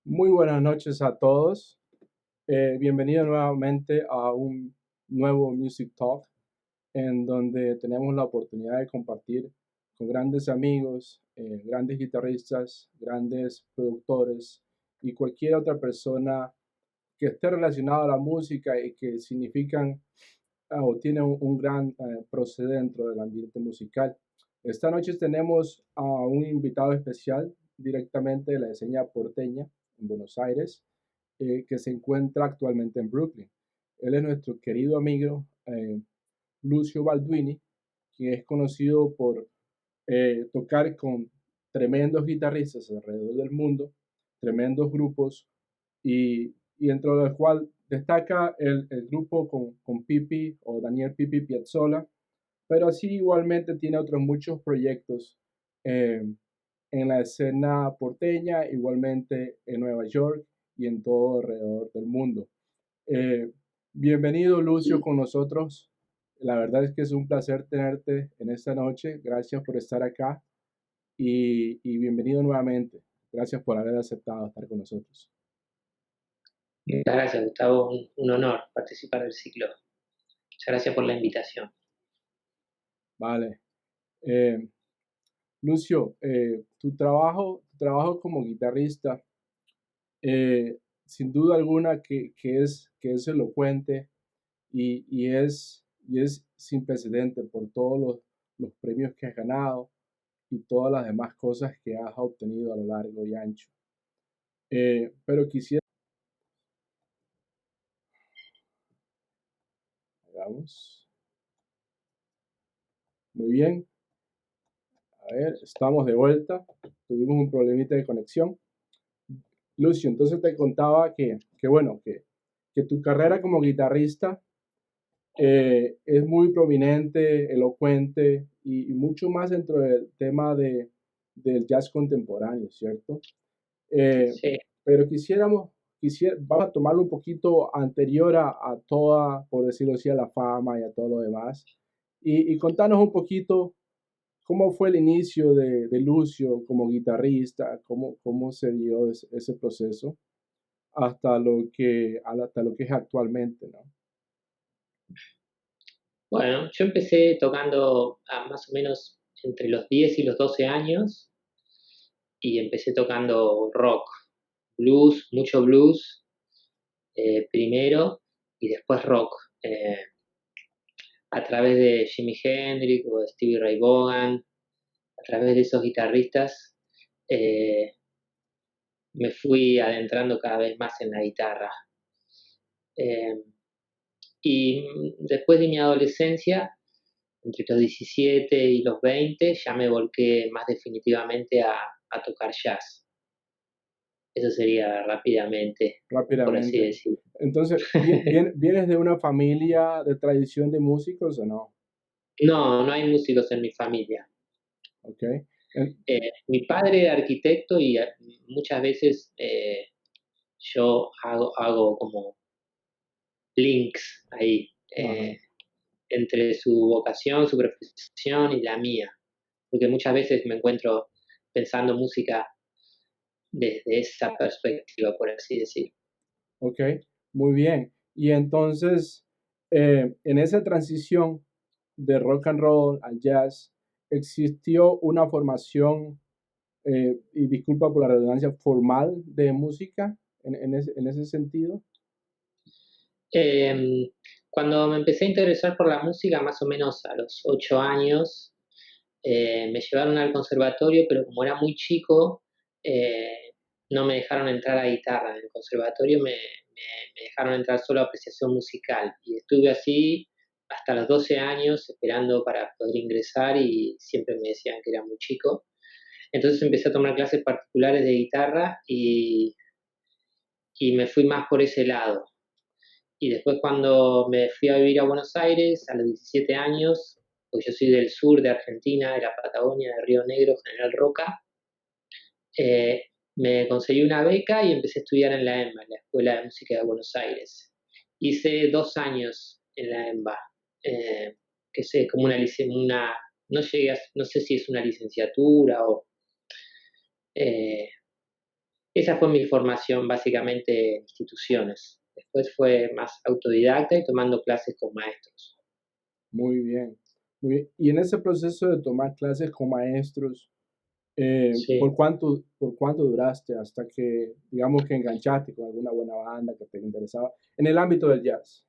Muy buenas noches a todos. Bienvenido nuevamente a un nuevo Music Talk en donde tenemos la oportunidad de compartir con grandes amigos, grandes guitarristas, grandes productores y cualquier otra persona que esté relacionada a la música y que significan o tienen un gran proceder dentro del ambiente musical. Esta noche tenemos a un invitado especial directamente de la escena porteña en Buenos Aires, que se encuentra actualmente en Brooklyn. Él es nuestro querido amigo Lucio Balduini, quien es conocido por tocar con tremendos guitarristas alrededor del mundo, tremendos grupos, y dentro del cual destaca el grupo con Pipi o Daniel Pipi Piazzolla, pero así igualmente tiene otros muchos proyectos eh, en la escena porteña, igualmente en Nueva York y en todo alrededor del mundo. Eh, Bienvenido Lucio con nosotros. La verdad es que es un placer tenerte en esta noche. Gracias por estar acá y bienvenido nuevamente. Gracias por haber aceptado estar con nosotros. Muchas gracias, Gustavo. Un honor participar del ciclo. Muchas gracias por la invitación. Vale. Lucio, tu trabajo como guitarrista, eh, sin duda alguna que es elocuente y es sin precedente por todos los premios que has ganado y todas las demás cosas que has obtenido a lo largo y ancho. Pero quisiera, digamos, muy bien, a ver, estamos de vuelta, tuvimos un problemita de conexión. Lucio, entonces te contaba que bueno, que tu carrera como guitarrista es muy prominente, elocuente y mucho más dentro del tema del jazz contemporáneo, ¿cierto? Eh, Sí. pero vamos a tomarlo un poquito anterior a toda, por decirlo así, a la fama y a todo lo demás. Y contanos un poquito cómo fue el inicio de Lucio como guitarrista, cómo se dio ese proceso hasta lo que es actualmente, ¿no? Bueno, yo empecé tocando más o menos entre los 10 y los 12 años y empecé tocando rock, blues, mucho blues primero y después rock. eh, a través de Jimi Hendrix o de Stevie Ray Vaughan, a través de esos guitarristas, eh, me fui adentrando cada vez más en la guitarra. Eh, y después de mi adolescencia, entre los 17 y los 20, ya me volqué más definitivamente a tocar jazz. Eso sería rápidamente, por así Rápidamente. decirlo. Entonces, ¿vienes de una familia de tradición de músicos o no? No, no hay músicos en mi familia. ¿Ok? En- Mi padre era arquitecto y muchas veces yo hago como links ahí ajá. entre su vocación, su profesión y la mía. Porque muchas veces me encuentro pensando música desde esa perspectiva, por así decirlo. Ok, muy bien. Y entonces, en esa transición de rock and roll al jazz, ¿existió una formación, y disculpa por la redundancia, formal de música en ese sentido? Eh, Cuando me empecé a interesar por la música, más o menos a los 8 años, me llevaron al conservatorio, pero como era muy chico, no me dejaron entrar a guitarra. En el conservatorio me dejaron entrar solo a apreciación musical. Y estuve así hasta los 12 años esperando para poder ingresar y siempre me decían que era muy chico. Entonces empecé a tomar clases particulares de guitarra y me fui más por ese lado. Y después cuando me fui a vivir a Buenos Aires a los 17 años, pues yo soy del sur de Argentina, de la Patagonia, de Río Negro, General Roca, eh, me conseguí una beca y empecé a estudiar en la EMBA, en la Escuela de Música de Buenos Aires. Hice 2 años en la EMBA, que sé, como no llegué no sé si es una licenciatura o... eh, esa fue mi formación básicamente en instituciones. Después fue más autodidacta y tomando clases con maestros. Muy bien, muy bien. Y en ese proceso de tomar clases con maestros, Sí. por cuánto duraste hasta que, digamos, que enganchaste con alguna buena banda que te interesaba en el ámbito del jazz?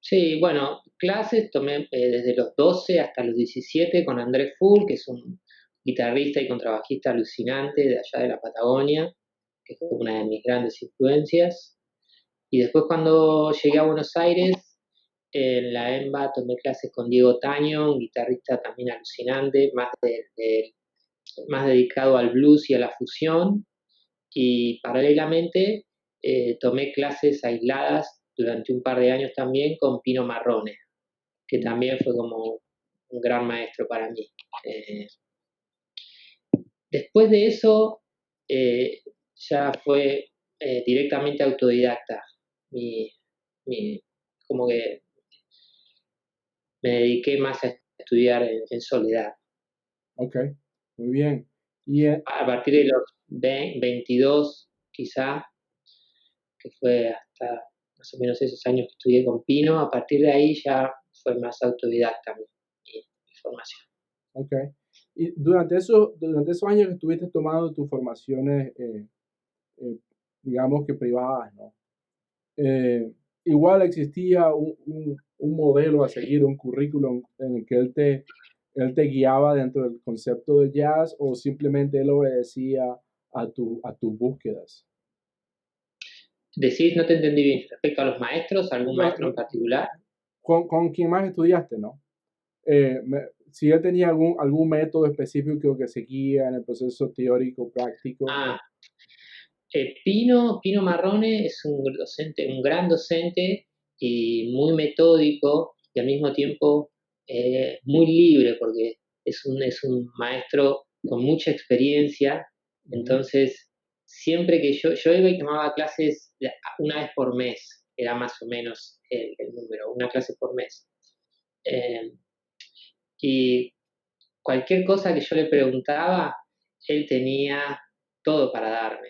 Sí, bueno, clases tomé desde los 12 hasta los 17 con Andrés Full, que es un guitarrista y contrabajista alucinante de allá de la Patagonia, que fue una de mis grandes influencias. Y después cuando llegué a Buenos Aires, en la EMBA tomé clases con Diego Taño, un guitarrista también alucinante, más dedicado al blues y a la fusión. Y paralelamente tomé clases aisladas durante un par de años también con Pino Marrone, que también fue como un gran maestro para mí. Eh, Después de eso, eh, ya fue directamente autodidacta. Mi, mi- Como que me dediqué más a estudiar en soledad. Ok, muy bien. Y, A partir de los 22, quizá, que fue hasta más o menos esos años que estudié con Pino, a partir de ahí ya fue más autodidacta mi formación. ok. Y durante esos años que estuviste tomando tus formaciones, eh, digamos que privadas, ¿no? Igual existía un modelo a seguir, un currículum en el que él te guiaba dentro del concepto de jazz o simplemente él obedecía a tus búsquedas. Decís, no te entendí bien, respecto a los maestros, algún No, maestro no, en particular. con quien más estudiaste, ¿no? Si él tenía algún método específico que seguía en el proceso teórico, práctico. Ah, Pino Marrone es un docente, un gran docente y muy metódico y al mismo tiempo muy libre porque es un maestro con mucha experiencia. Ujú. Entonces, siempre que yo iba y tomaba clases una vez por mes, era más o menos el número, una clase por mes. Eh, y cualquier cosa que yo le preguntaba, él tenía todo para darme.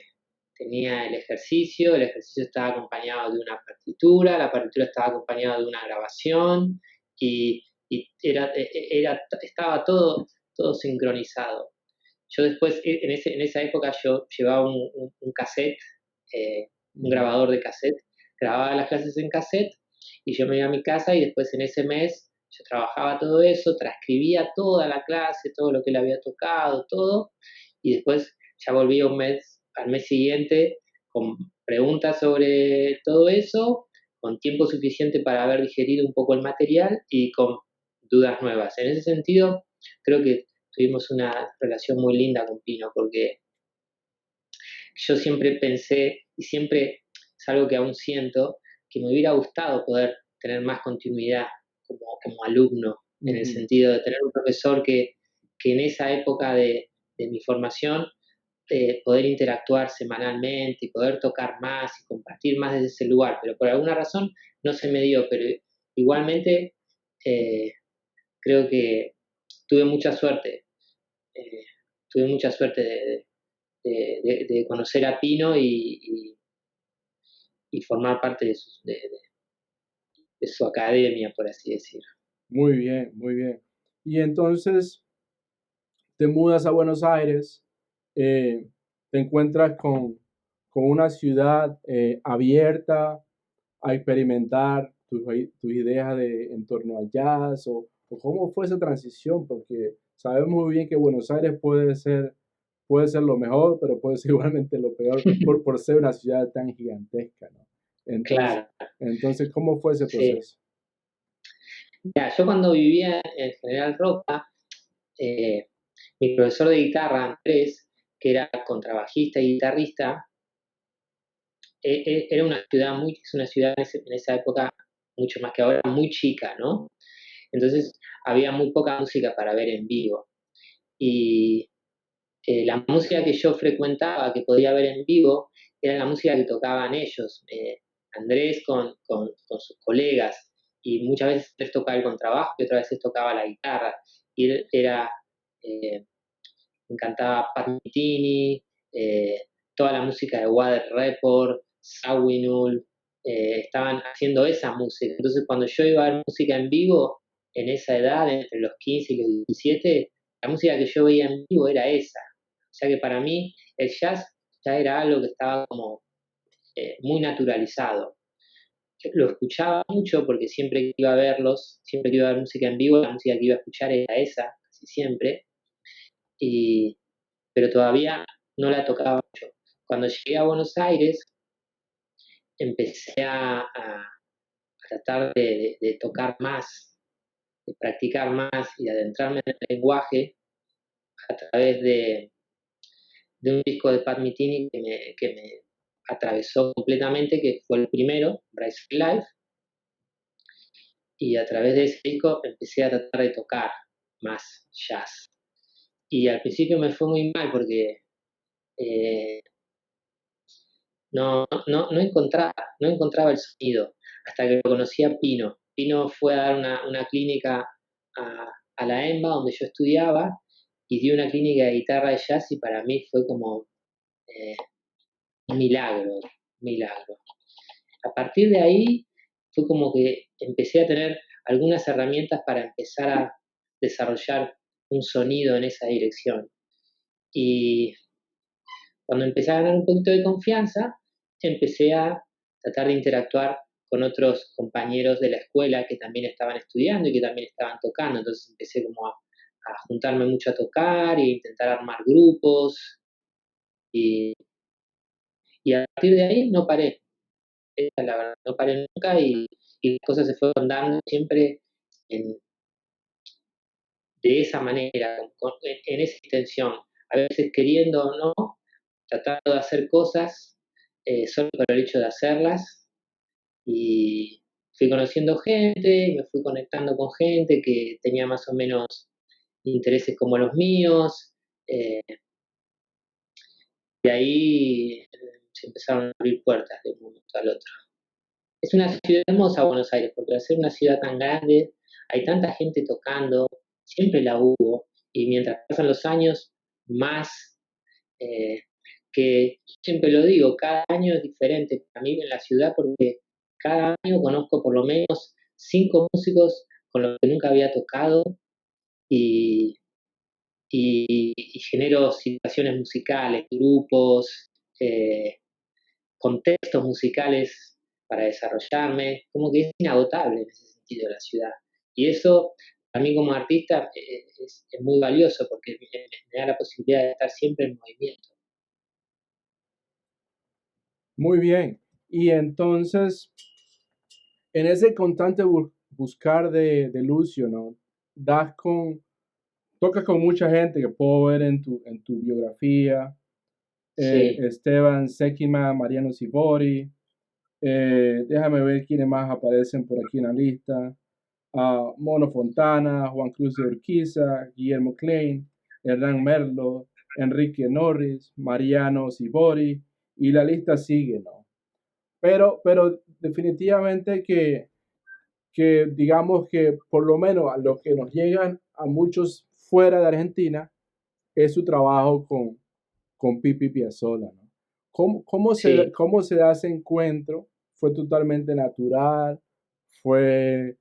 Tenía el ejercicio estaba acompañado de una partitura, la partitura estaba acompañada de una grabación y estaba todo sincronizado. Yo después, en esa época, yo llevaba un cassette, eh, un Ujú. grabador de cassette, grababa las clases en cassette y yo me iba a mi casa y después en ese mes yo trabajaba todo eso, transcribía toda la clase, todo lo que le había tocado, todo, y después ya volvía al mes siguiente con preguntas sobre todo eso, con tiempo suficiente para haber digerido un poco el material y con dudas nuevas. En ese sentido, creo que tuvimos una relación muy linda con Pino, porque yo siempre pensé, y siempre es algo que aún siento, que me hubiera gustado poder tener más continuidad como alumno, en el Ujú. sentido de tener un profesor que en esa época de mi formación poder interactuar semanalmente y poder tocar más y compartir más desde ese lugar, pero por alguna razón no se me dio, pero igualmente eh, creo que tuve mucha suerte, eh, tuve mucha suerte de conocer a Pino y formar parte de su academia, por así decirlo. Muy bien, muy bien. Y entonces te mudas a Buenos Aires, eh, te encuentras con una ciudad abierta a experimentar tus ideas en torno al jazz o cómo fue esa transición, porque sabemos muy bien que Buenos Aires puede ser lo mejor, pero puede ser igualmente lo peor por ser una ciudad tan gigantesca, ¿no? Entonces, Claro, entonces, ¿cómo fue ese sí. proceso? Ya, yo cuando vivía en General Roca, eh, mi profesor de guitarra, Andrés, que era contrabajista y guitarrista, era una ciudad es una ciudad en esa época, mucho más que ahora, muy chica, ¿no? Entonces había muy poca música para ver en vivo. Y la música que yo frecuentaba, que podía ver en vivo, era la música que tocaban ellos, Andrés con sus colegas, y muchas veces él tocaba el contrabajo y otras veces tocaba la guitarra. Y él era, me encantaba Pat Metheny, toda la música de Water Report, Sawinul, estaban haciendo esa música. Entonces cuando yo iba a ver música en vivo, en esa edad, entre los 15 y los 17, la música que yo veía en vivo era esa. O sea que para mí el jazz ya era algo que estaba como muy naturalizado. Yo lo escuchaba mucho porque siempre que iba a verlos, siempre que iba a ver música en vivo, la música que iba a escuchar era esa, casi siempre, y, pero todavía no la tocaba mucho. Cuando llegué a Buenos Aires, empecé a tratar de tocar más, de practicar más y de adentrarme en el lenguaje a través de un disco de Pat Metheny que me atravesó completamente, que fue el primero, Bryce Life, y a través de ese disco empecé a tratar de tocar más jazz. Y al principio me fue muy mal porque eh, no encontraba el sonido, hasta que lo conocí a Pino. Pino fue a dar una clínica a la EMBA, donde yo estudiaba, y dio una clínica de guitarra de jazz, y para mí fue como eh, un milagro, un milagro. A partir de ahí fue como que empecé a tener algunas herramientas para empezar a desarrollar un sonido en esa dirección. Y cuando empecé a ganar un poquito de confianza, empecé a tratar de interactuar con otros compañeros de la escuela que también estaban estudiando y que también estaban tocando. Entonces empecé como a juntarme mucho a tocar e intentar armar grupos. Y, y a partir de ahí no paré. Esa es la verdad, no paré nunca, y las cosas se fueron dando siempre en, de esa manera, en esa intención. A veces queriendo o no, tratando de hacer cosas solo por el hecho de hacerlas, y fui conociendo gente, me fui conectando con gente que tenía más o menos intereses como los míos, eh, y ahí se empezaron a abrir puertas de un momento al otro. Es una ciudad hermosa Buenos Aires, porque al ser una ciudad tan grande, hay tanta gente tocando, siempre la hubo, y mientras pasan los años, más, eh, que siempre lo digo, cada año es diferente para mí en la ciudad, porque cada año conozco por lo menos 5 músicos con los que nunca había tocado, y, y genero situaciones musicales, grupos, contextos musicales para desarrollarme, como que es inagotable en ese sentido la ciudad. Y eso, a mí como artista, es muy valioso porque me da la posibilidad de estar siempre en movimiento. Muy bien. Y entonces, en ese constante buscar de Lucio, ¿no? Das con, tocas con mucha gente que puedo ver en tu biografía. Sí, Esteban Sekima, Mariano Sibori. Déjame ver quiénes más aparecen por aquí en la lista. Mono Fontana, Juan Cruz de Urquiza, Guillermo Klein, Hernán Merlo, Enrique Norris, Mariano Sibori, y la lista sigue, ¿no? Pero definitivamente que digamos que por lo menos a los que nos llegan a muchos fuera de Argentina es su trabajo con Pipi Piazzolla, ¿no? sí. Cómo se da ese encuentro? ¿Fue totalmente natural? ¿Fue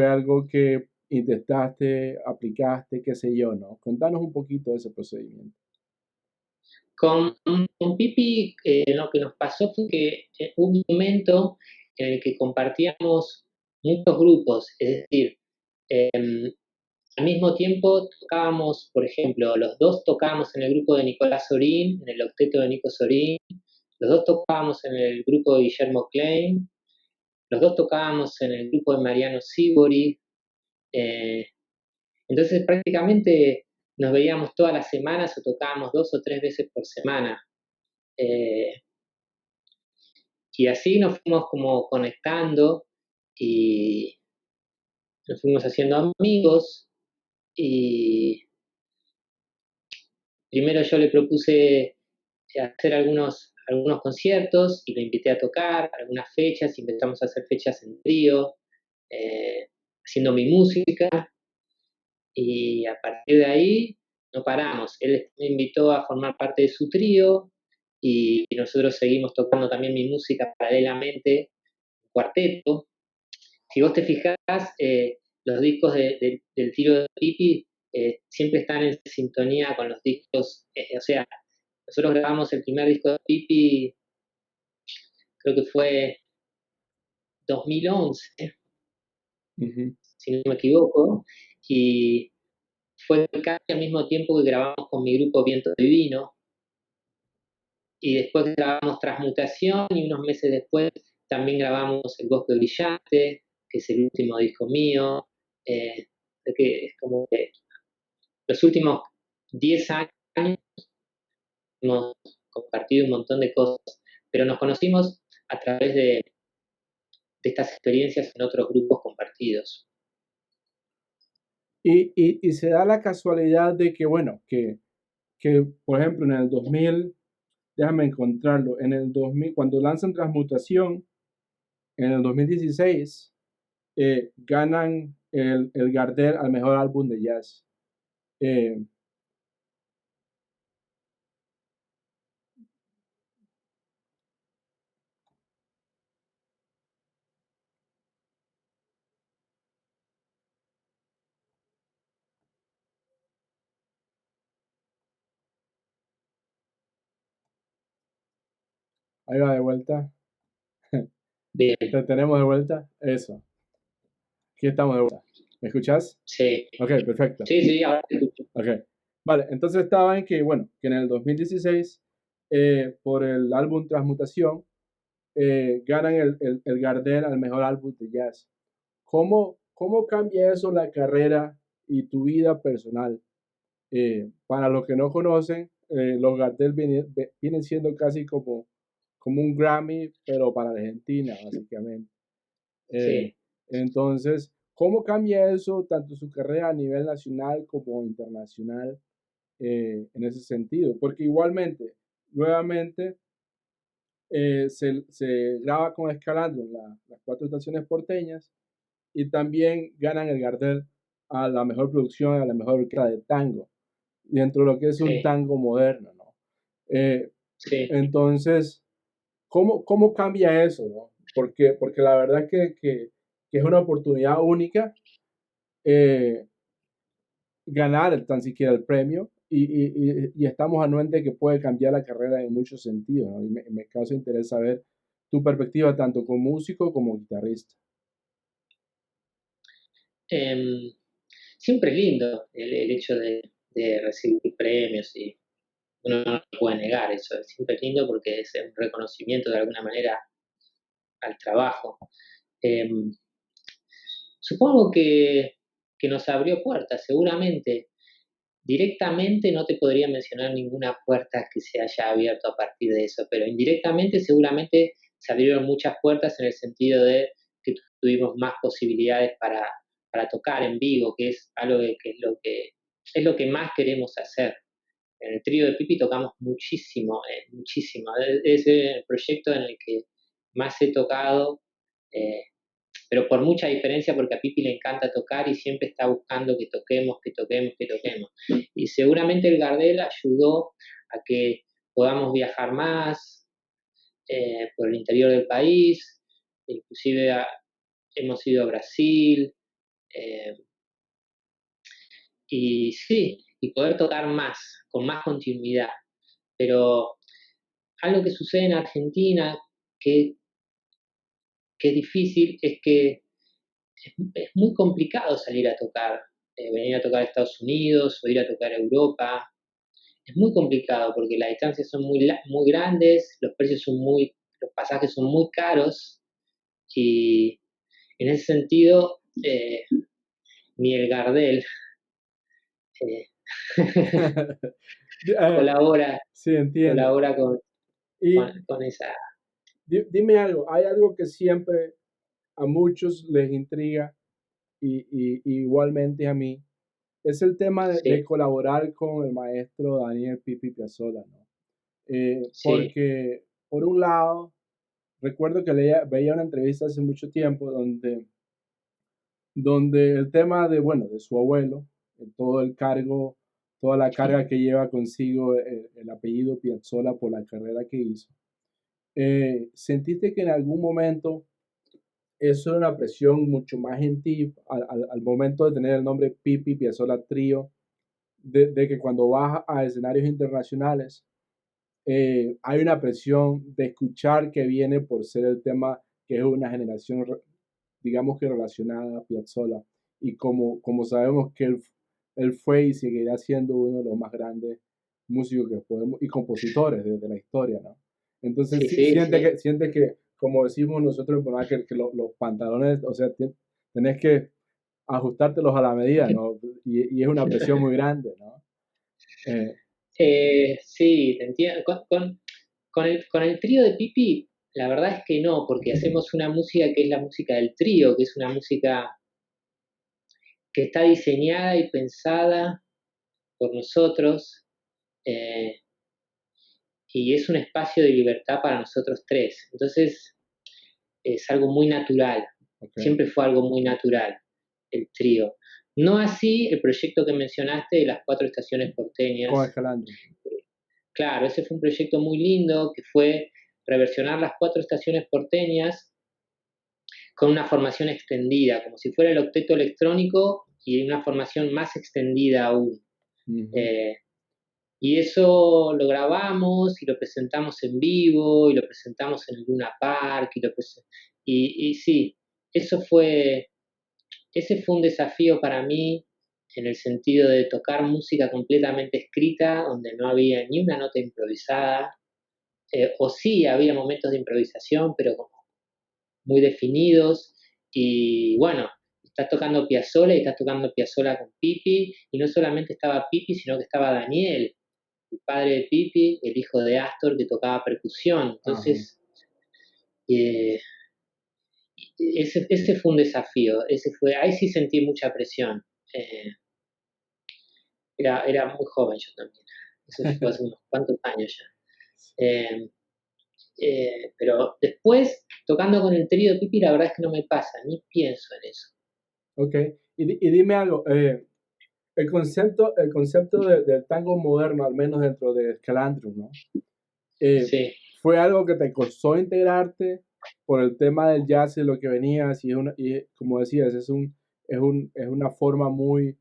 algo que intentaste, aplicaste, qué sé yo, ¿no? Contanos un poquito de ese procedimiento. Con Pipi, lo que nos pasó fue que hubo un momento en el que compartíamos muchos grupos, es decir, al mismo tiempo tocábamos, por ejemplo, los dos tocábamos en el grupo de Nicolás Sorín, en el octeto de Nico Sorín, los dos tocábamos en el grupo de Guillermo Klein, los dos tocábamos en el grupo de Mariano Sibori. eh, entonces prácticamente nos veíamos todas las semanas o tocábamos 2 o 3 veces por semana. Eh, y así nos fuimos como conectando, y nos fuimos haciendo amigos, y primero yo le propuse hacer algunos conciertos y lo invité a tocar algunas fechas, y empezamos a hacer fechas en trío, haciendo mi música, y a partir de ahí no paramos. Él me invitó a formar parte de su trío, y nosotros seguimos tocando también mi música paralelamente, cuarteto. Si vos te fijás, los discos del Tiro de Pipi siempre están en sintonía con los discos, o sea, nosotros grabamos el primer disco de Pipi, creo que fue 2011, si no me equivoco, y fue casi al mismo tiempo que grabamos con mi grupo Viento Divino, y después grabamos Transmutación, y unos meses después también grabamos El Bosque Brillante, que es el último disco mío, que es como que los últimos 10 años hemos compartido un montón de cosas, pero nos conocimos a través de estas experiencias en otros grupos compartidos. Y se da la casualidad de que, bueno, que por ejemplo en el 2000, déjame encontrarlo, en el 2000, cuando lanzan Transmutación, en el 2016, ganan el Gardel al mejor álbum de jazz. Ahí va de vuelta. Bien. Te tenemos de vuelta. Eso. Aquí estamos de vuelta. ¿Me escuchás? Sí. Ok, perfecto. Sí, ahora te escucho. Ok. Vale, entonces estaba en que, bueno, que en el 2016, por el álbum Transmutación, ganan el Gardel al mejor álbum de jazz. ¿Cómo cambia eso la carrera y tu vida personal? Para los que no conocen, los Gardel vienen siendo casi como un Grammy, pero para Argentina, básicamente. Sí. Entonces, ¿cómo cambia eso tanto su carrera a nivel nacional como internacional en ese sentido? Porque igualmente, nuevamente, se graba con Escalando las cuatro estaciones porteñas y también ganan el Gardel a la mejor producción, a la mejor orquesta de tango, dentro de lo que es un tango moderno, ¿no? Sí. Entonces, ¿cómo cambia eso, no? Porque la verdad es que es una oportunidad única ganar tan siquiera el premio y estamos anuentes que puede cambiar la carrera en muchos sentidos, ¿no? Y me causa interés saber tu perspectiva tanto como músico como guitarrista. Siempre es lindo el hecho de recibir premios y uno no lo puede negar eso. Siempre es lindo porque es un reconocimiento de alguna manera al trabajo. Supongo que nos abrió puertas, seguramente. Directamente no te podría mencionar ninguna puerta que se haya abierto a partir de eso, pero indirectamente seguramente se abrieron muchas puertas en el sentido de que tuvimos más posibilidades para tocar en vivo, que es algo es lo que más queremos hacer. En el trío de Pipi tocamos muchísimo, muchísimo. Es el proyecto en el que más he tocado, eh, pero por mucha diferencia, porque a Pipi le encanta tocar y siempre está buscando que toquemos, que toquemos, que toquemos. Y seguramente el Gardel ayudó a que podamos viajar más por el interior del país, inclusive hemos ido a Brasil, eh, y sí, y poder tocar más, con más continuidad. Pero algo que sucede en Argentina, que, que es difícil, es que es muy complicado salir a tocar, venir a tocar a Estados Unidos o ir a tocar a Europa. Es muy complicado porque las distancias son muy grandes, los pasajes son muy caros y en ese sentido ni el Gardel eh, colabora, Sí, entiendo. colabora Y con esa. dime algo, hay algo que siempre a muchos les intriga y igualmente a mí, es el tema de Sí, colaborar con el maestro Daniel Pipi Piazzolla, ¿no? sí, Porque, por un lado, recuerdo que veía una entrevista hace mucho tiempo donde el tema de, bueno, de su abuelo, todo toda la carga que lleva consigo el apellido Piazzolla por la carrera que hizo. ¿Sentiste que en algún momento eso era una presión mucho más en ti al momento de tener el nombre Pipi Piazzolla Trio, de que cuando vas a escenarios internacionales hay una presión de escuchar que viene por ser el tema que es una generación, digamos que relacionada a Piazzolla, y como sabemos que él fue y seguirá siendo uno de los más grandes músicos que podemos, y compositores de la historia, ¿no? Entonces, Sí, sí, sí. siente que, como decimos nosotros, que los pantalones, o sea, tenés que ajustártelos a la medida, ¿no? Y es una presión muy grande, ¿no? Eh, Sí, te entiendo. Con el trío de Pipi, la verdad es que no, porque hacemos una música que es la música del trío, que es una música que está diseñada y pensada por nosotros, eh, y es un espacio de libertad para nosotros tres. Entonces, es algo muy natural, okay. siempre fue algo muy natural el trío. No así el proyecto que mencionaste de las 4 estaciones Con porteñas. Escalante. Claro, ese fue un proyecto muy lindo que fue reversionar las 4 estaciones porteñas con una formación extendida, como si fuera el octeto electrónico y una formación más extendida aún. Ujú. Eh, y eso lo grabamos y lo presentamos en vivo y lo presentamos en el Luna Park y sí, eso fue, ese fue un desafío para mí en el sentido de tocar música completamente escrita, donde no había ni una nota improvisada, o sí había momentos de improvisación, pero como muy definidos. Y bueno, estás tocando Piazzolla y estás tocando Piazzolla con Pipi, y no solamente estaba Pipi, sino que estaba Daniel, el padre de Pipi, el hijo de Astor, que tocaba percusión. Ajá. Entonces, eh, ese fue un desafío, ahí sí sentí mucha presión. Eh, era muy joven yo también, eso fue hace unos cuantos años ya. Eh, pero después, tocando con el trío de Pipi, la verdad es que no me pasa, ni pienso en eso. Ok, y dime algo, el concepto del tango moderno, al menos dentro de Escalandrum, ¿no? Sí. ¿Fue algo que te costó integrarte por el tema del jazz y lo que venías? Y como decías, es una forma muy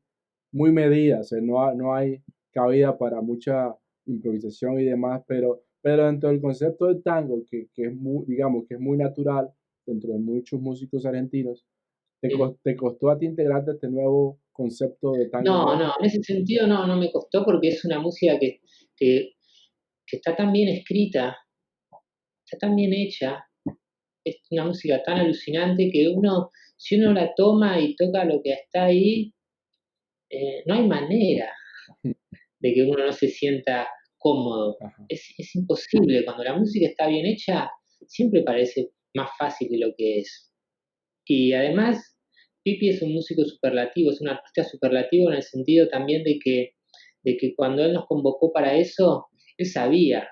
medida, o sea, no hay cabida para mucha improvisación y demás, pero dentro del concepto del tango, que es muy, digamos, que es muy natural dentro de muchos músicos argentinos, Mm. te costó a ti integrarte a este nuevo concepto de tango No, moderno? no, en ese sentido no, no me costó porque es una música que, que está tan bien escrita, está tan bien hecha, es una música tan alucinante que uno, si uno la toma y toca lo que está ahí, no hay manera de que uno no se sienta cómodo. Ajá. Es imposible. Cuando la música está bien hecha, siempre parece más fácil de lo que es. Y además, Pipi es un músico superlativo, es un artista superlativo en el sentido también de que cuando él nos convocó para eso, él sabía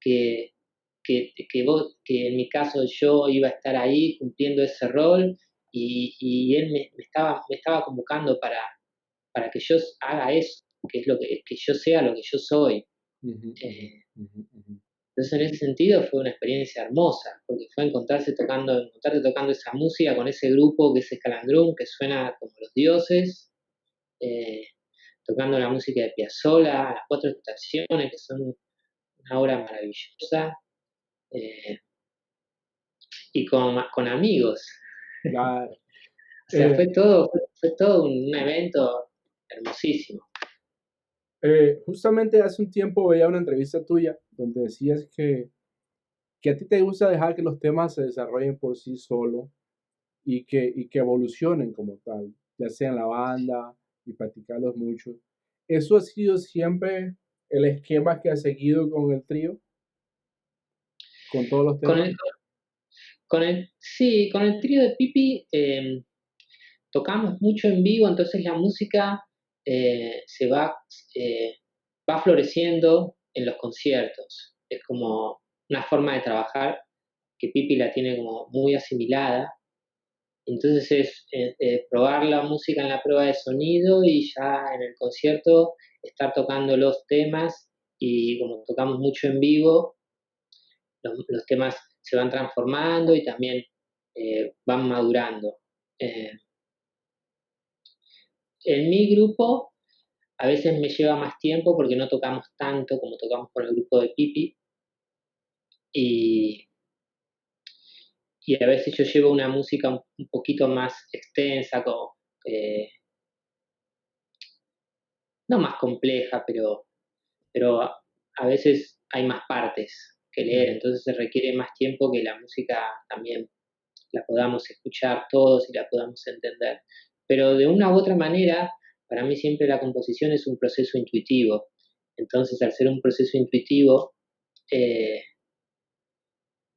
que, que en mi caso yo iba a estar ahí cumpliendo ese rol y él me estaba convocando para que yo haga eso, que es que yo sea lo que yo soy. Ujú, ujú, Eh, ujú, ujú. entonces en ese sentido fue una experiencia hermosa, porque fue encontrarte tocando esa música con ese grupo que es Escalandrum, que suena como los dioses, eh, tocando la música de Piazzolla, las 4 estaciones, que son una obra maravillosa, eh, y con amigos. Claro. O sea, Eh, fue todo un evento hermosísimo. Justamente hace un tiempo veía una entrevista tuya donde decías que a ti te gusta dejar que los temas se desarrollen por sí solo y que evolucionen como tal, ya sea en la banda y practicarlos mucho. ¿Eso ha sido siempre el esquema que has seguido con el trío, con todos los Con temas? el, sí, con el trío de Pipi tocamos mucho en vivo, entonces la música se va floreciendo en los conciertos. Es como una forma de trabajar que Pipi la tiene como muy asimilada. Entonces es probar la música en la prueba de sonido y ya en el concierto estar tocando los temas y como tocamos mucho en vivo, los temas se van transformando y también van madurando. Eh, en mi grupo a veces me lleva más tiempo porque no tocamos tanto como tocamos con el grupo de Pipi y, y a veces yo llevo una música un poquito más extensa, como, eh, no más compleja, pero a veces hay más partes que leer, entonces se requiere más tiempo que la música también la podamos escuchar todos y la podamos entender. Pero de una u otra manera, para mí siempre la composición es un proceso intuitivo. Entonces, al ser un proceso intuitivo, eh,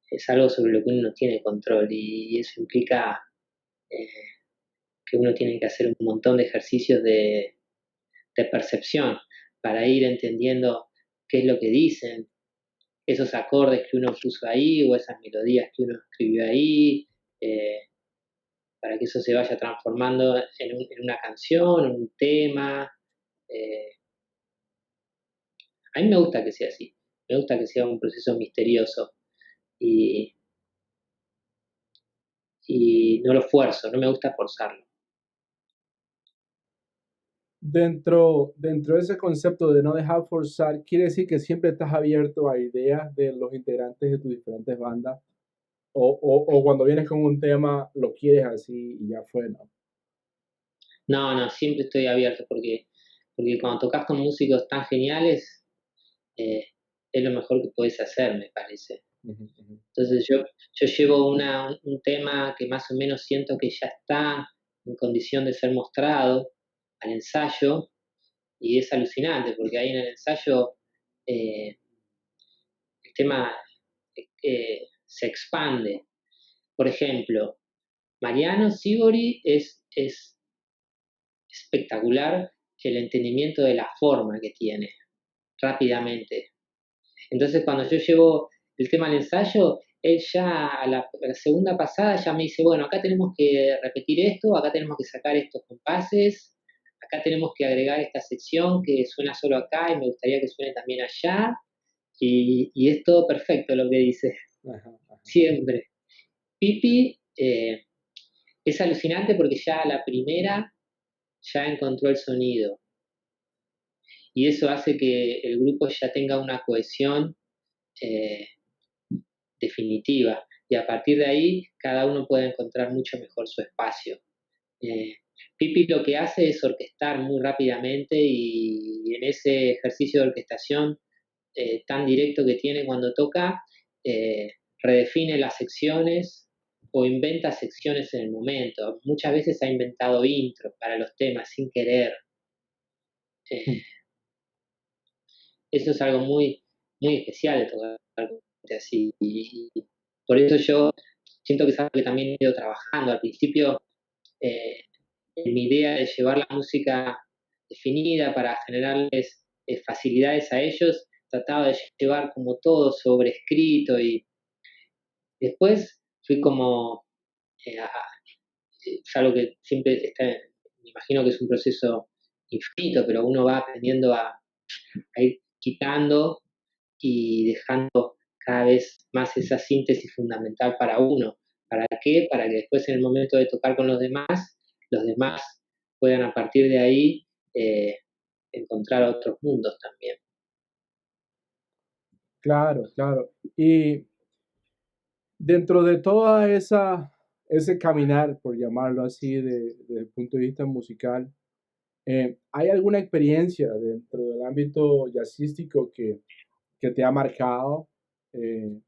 es algo sobre lo que uno no tiene control y eso implica eh, que uno tiene que hacer un montón de ejercicios de percepción para ir entendiendo qué es lo que dicen, esos acordes que uno puso ahí o esas melodías que uno escribió ahí, eh, para que eso se vaya transformando en una canción, en un tema. Eh, a mí me gusta que sea así, me gusta que sea un proceso misterioso y, y no lo fuerzo, no me gusta forzarlo. Dentro de ese concepto de no dejar forzar, quiere decir que siempre estás abierto a ideas de los integrantes de tus diferentes bandas, o cuando vienes con un tema lo quieres así y ya fue, ¿no? No, no, siempre estoy abierto porque cuando tocas con músicos tan geniales, eh, es lo mejor que puedes hacer, me parece. Ujú, ujú. Entonces yo llevo un tema que más o menos siento que ya está en condición de ser mostrado al ensayo y es alucinante porque ahí en el ensayo eh, el tema se expande. Por ejemplo, Mariano Sibori es espectacular el entendimiento de la forma que tiene rápidamente. Entonces, cuando yo llevo el tema al ensayo, él ya a la segunda pasada ya me dice, bueno, acá tenemos que repetir esto, acá tenemos que sacar estos compases, acá tenemos que agregar esta sección que suena solo acá y me gustaría que suene también allá, y es todo perfecto lo que dice, Ajá, ajá. siempre. Pipi es alucinante porque ya a la primera ya encontró el sonido, y eso hace que el grupo ya tenga una cohesión eh, definitiva. Y a partir de ahí, cada uno puede encontrar mucho mejor su espacio. Eh, Pipi lo que hace es orquestar muy rápidamente y en ese ejercicio de orquestación tan directo que tiene cuando toca, redefine las secciones o inventa secciones en el momento. Muchas veces ha inventado intros para los temas sin querer. Eh, Eso es algo muy, muy especial de tocar así. Y por eso yo siento que es algo que también he ido trabajando. Al principio, eh, mi idea de llevar la música definida para generarles facilidades a ellos, trataba de llevar como todo sobre escrito y después fui como, es algo que siempre está, me imagino que es un proceso infinito, pero uno va aprendiendo a ir quitando y dejando cada vez más esa síntesis fundamental para uno. ¿Para qué? Para que después en el momento de tocar con los demás puedan a partir de ahí eh, encontrar otros mundos también. Claro, claro. Y dentro de toda ese caminar, por llamarlo así, desde el punto de vista musical, ¿hay alguna experiencia dentro del ámbito jazzístico que te ha marcado eh,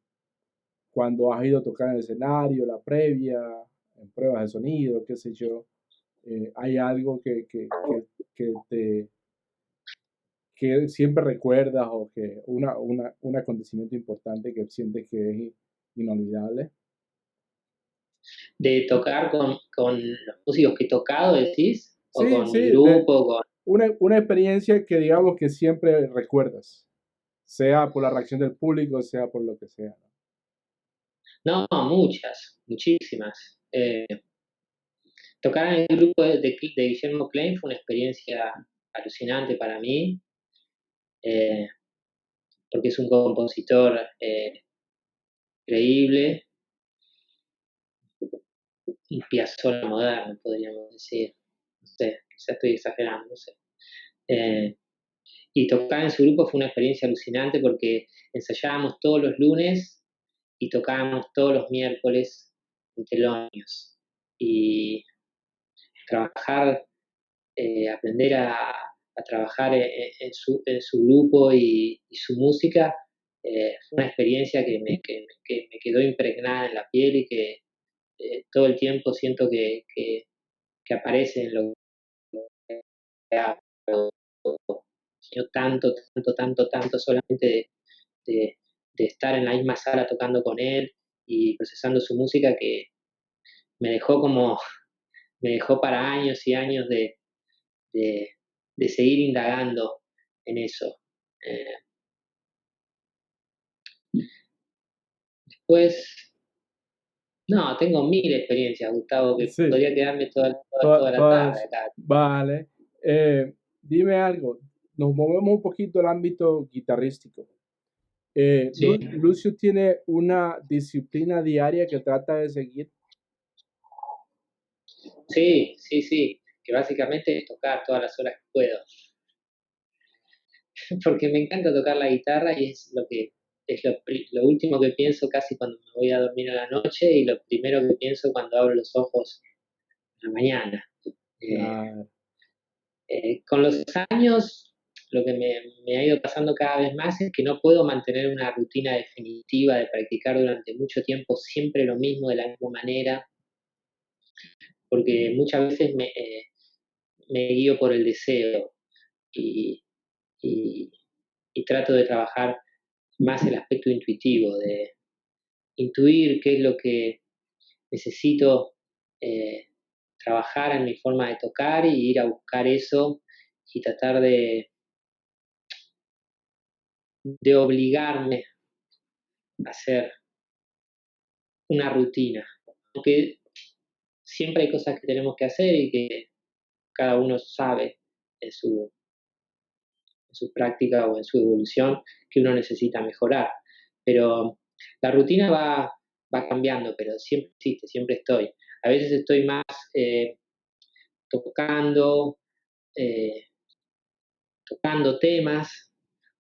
cuando has ido a tocar en el escenario, la previa, en pruebas de sonido, qué sé yo? ¿Hay algo que que siempre recuerdas o que un acontecimiento importante que sientes que es inolvidable? De tocar con los músicos que he tocado, decís, o Sí, con mi sí, de grupo, con... una experiencia que digamos que siempre recuerdas, sea por la reacción del público, sea por lo que sea, ¿no? No, muchas, muchísimas. Tocar en el grupo de Guillermo Klein fue una experiencia alucinante para mí, eh, porque es un compositor increíble, un Piazzolla moderno, podríamos decir. No sé, quizás estoy exagerando, no sé. Eh, y tocar en su grupo fue una experiencia alucinante porque ensayábamos todos los lunes y tocábamos todos los miércoles en Telonios. Y trabajar, aprender a trabajar en su grupo y su música, fue una experiencia que me quedó impregnada en la piel y que todo el tiempo siento que aparece en lo que hago. Yo tanto solamente de, de estar en la misma sala tocando con él y procesando su música que me dejó como, me dejó para años y años de, de seguir indagando en eso. Eh, pues, no, tengo mil experiencias, Gustavo, que Sí, podría quedarme toda la tarde todas, acá. vale. Dime algo, nos movemos un poquito al ámbito guitarrístico. Sí, Lucio tiene una disciplina diaria que trata de seguir. sí, que básicamente es tocar todas las horas que puedo, porque me encanta tocar la guitarra y es lo último que pienso casi cuando me voy a dormir a la noche y lo primero que pienso cuando abro los ojos a la mañana. Eh, Claro, con los años, lo que me ha ido pasando cada vez más es que no puedo mantener una rutina definitiva de practicar durante mucho tiempo siempre lo mismo de la misma manera, porque muchas veces me guío por el deseo y, y- y trato de trabajar más el aspecto intuitivo, de intuir qué es lo que necesito eh, trabajar en mi forma de tocar y ir a buscar eso y tratar de obligarme a hacer una rutina. Porque siempre hay cosas que tenemos que hacer y que cada uno sabe en su práctica o en su evolución que uno necesita mejorar. Pero la rutina va cambiando, pero siempre existe, siempre estoy. A veces estoy más tocando, eh, tocando temas,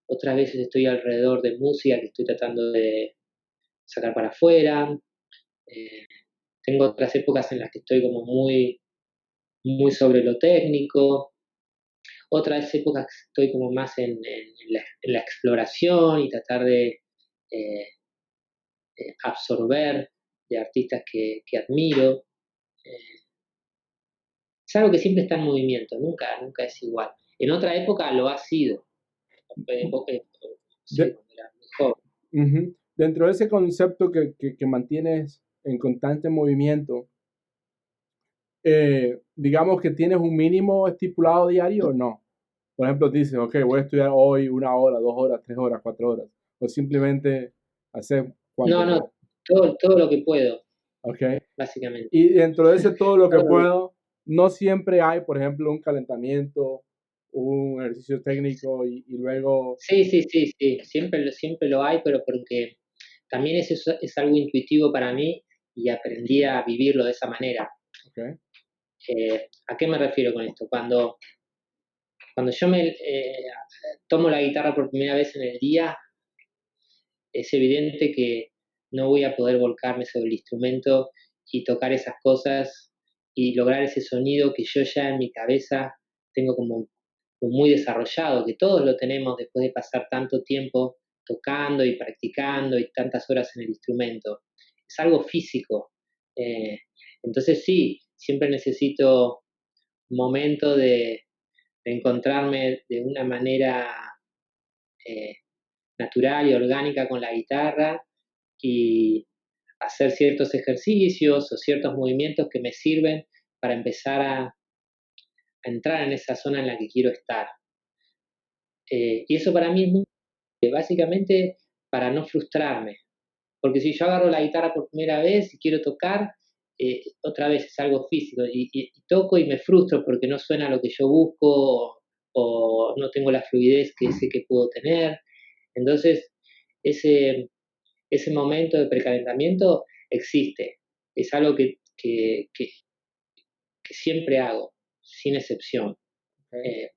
otras veces estoy alrededor de música que estoy tratando de sacar para afuera. Eh, tengo otras épocas en las que estoy como muy sobre lo técnico, otras épocas estoy como más en la exploración y tratar de eh, absorber de artistas que admiro. Eh, es algo que siempre está en movimiento, nunca es igual. En otra época lo ha sido, sí, De- cuando era muy joven. ujú. Dentro de ese concepto que mantienes en constante movimiento, digamos que tienes un mínimo estipulado diario o no. Por ejemplo, dices, ok, voy a estudiar hoy 1 hora, 2 horas, 3 horas, 4 horas. O simplemente hacer No, cuando, no, todo lo que puedo, ok. básicamente. Y dentro de ese todo lo que Todo lo que- puedo, no siempre hay, por ejemplo, un calentamiento, un ejercicio técnico y luego, Sí, siempre lo hay, pero porque también es algo intuitivo para mí y aprendí a vivirlo de esa manera. ok, ¿A qué me refiero con esto? Cuando yo tomo la guitarra por primera vez en el día, es evidente que no voy a poder volcarme sobre el instrumento y tocar esas cosas y lograr ese sonido que yo ya en mi cabeza tengo como muy desarrollado, que todos lo tenemos después de pasar tanto tiempo tocando y practicando y tantas horas en el instrumento. Es algo físico. Eh, entonces sí, siempre necesito un momento de encontrarme de una manera eh, natural y orgánica con la guitarra y hacer ciertos ejercicios o ciertos movimientos que me sirven para empezar a entrar en esa zona en la que quiero estar. Y eso para mí es muy, básicamente para no frustrarme, porque si yo agarro la guitarra por primera vez y quiero tocar, otra vez es algo físico, y toco y me frustro porque no suena lo que yo busco o no tengo la fluidez que sé que puedo tener. Entonces, ese, ese momento de precalentamiento existe, es algo que siempre hago, sin excepción, ¿ok? eh,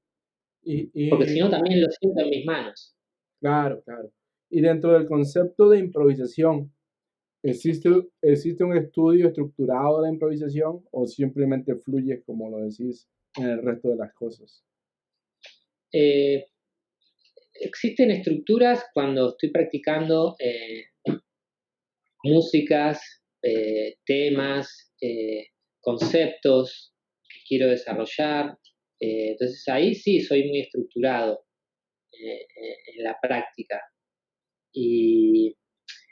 Y, porque si y no también lo siento en mis manos. claro, claro. Y dentro del concepto de improvisación, ¿existe un estudio estructurado de la improvisación o simplemente fluye como lo decís en el resto de las cosas? Eh, Existen estructuras cuando estoy practicando músicas, temas, conceptos que quiero desarrollar. Entonces ahí sí soy muy estructurado en la práctica y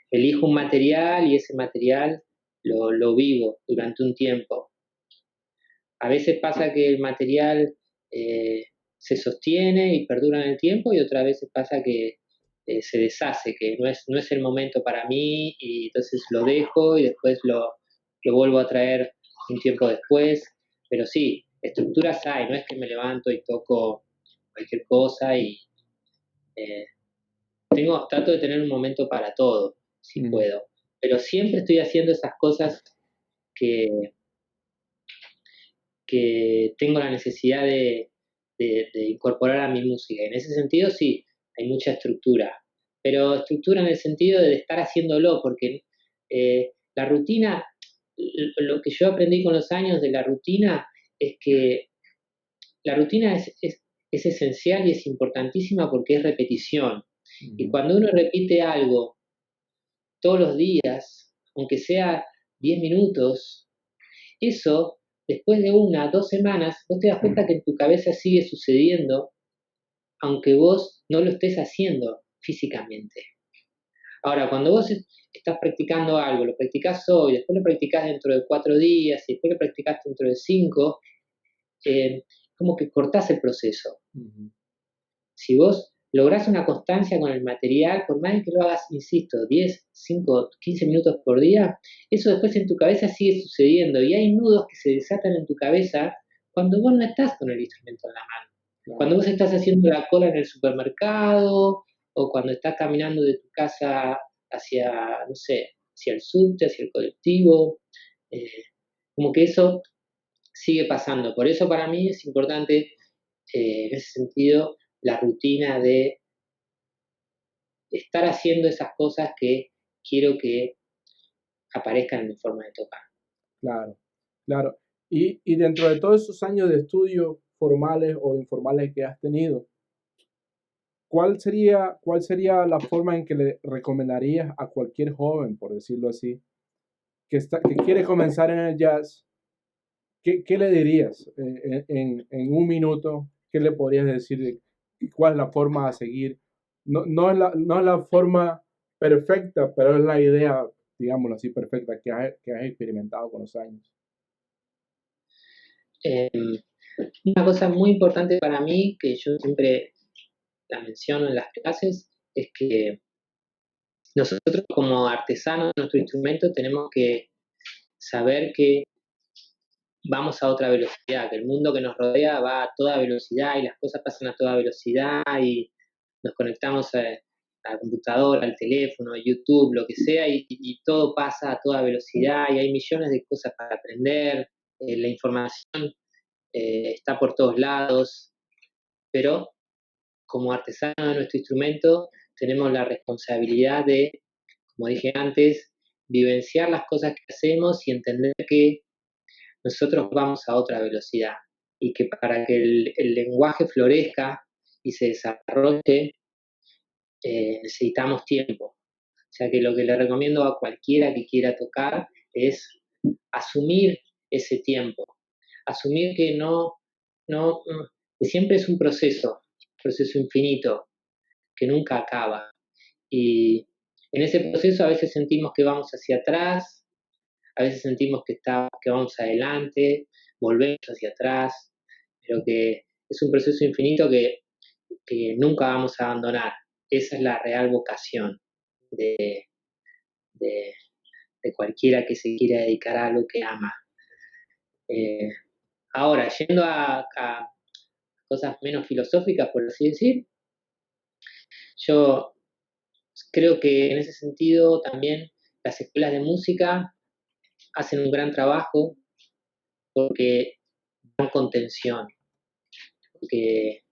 elijo un material y ese material lo vivo durante un tiempo. A veces pasa que el material se sostiene y perdura en el tiempo y otras veces pasa que se deshace, que no es el momento para mí y entonces lo dejo y después lo vuelvo a traer un tiempo después. Pero sí, estructuras hay, no es que me levanto y toco cualquier cosa y eh, trato de tener un momento para todo, si Mm, puedo. Pero siempre estoy haciendo esas cosas que, que tengo la necesidad de incorporar a mi música. En ese sentido, sí, hay mucha estructura, pero estructura en el sentido de estar haciéndolo, porque la rutina, lo que yo aprendí con los años de la rutina es que la rutina es esencial y es importantísima porque es repetición. Y ujú. cuando uno repite algo todos los días, aunque sea 10 minutos, eso, después de 1, 2 semanas, vos te das cuenta que en tu cabeza sigue sucediendo, aunque vos no lo estés haciendo físicamente. Ahora, cuando vos estás practicando algo, lo practicás hoy, después lo practicás dentro de 4 días y después lo practicás dentro de 5, como que cortás el proceso. Ujú. Si vos lográs una constancia con el material, por más que lo hagas, insisto, 10, 5, 15 minutos por día, eso después en tu cabeza sigue sucediendo y hay nudos que se desatan en tu cabeza cuando vos no estás con el instrumento en la mano. Cuando Claro, vos estás haciendo la cola en el supermercado o cuando estás caminando de tu casa hacia, no sé, hacia el subte, hacia el colectivo, eh, como que eso sigue pasando. Por eso para mí es importante, en ese sentido, la rutina de estar haciendo esas cosas que quiero que aparezcan en mi forma de tocar. claro, claro. Y dentro de todos esos años de estudio formales o informales que has tenido, cuál sería la forma en que le recomendarías a cualquier joven, por decirlo así, que quiere comenzar en el jazz? ¿Qué le dirías en un minuto? ¿Qué le podrías decir de cuál es la forma a seguir? No es la forma perfecta, pero es la idea, digámoslo así, perfecta que has experimentado con los años. Eh, una cosa muy importante para mí, que yo siempre la menciono en las clases, es que nosotros como artesanos de nuestro instrumento tenemos que saber que vamos a otra velocidad, que el mundo que nos rodea va a toda velocidad y las cosas pasan a toda velocidad y nos conectamos a la computadora, al teléfono, a YouTube, lo que sea, y todo pasa a toda velocidad y hay millones de cosas para aprender, la información está por todos lados, pero como artesano de nuestro instrumento tenemos la responsabilidad de, como dije antes, vivenciar las cosas que hacemos y entender que nosotros vamos a otra velocidad y que para que el lenguaje florezca y se desarrolle, necesitamos tiempo. O sea que lo que le recomiendo a cualquiera que quiera tocar es asumir ese tiempo, asumir que que siempre es un proceso infinito, que nunca acaba. Y en ese proceso a veces sentimos que vamos hacia atrás, a veces sentimos que vamos adelante, volvemos hacia atrás, pero que es un proceso infinito que nunca vamos a abandonar. Esa es la real vocación de, de, de cualquiera que se quiera dedicar a algo que ama. Ahora, yendo a cosas menos filosóficas, por así decir, yo creo que en ese sentido también las escuelas de música hacen un gran trabajo porque dan contención, porque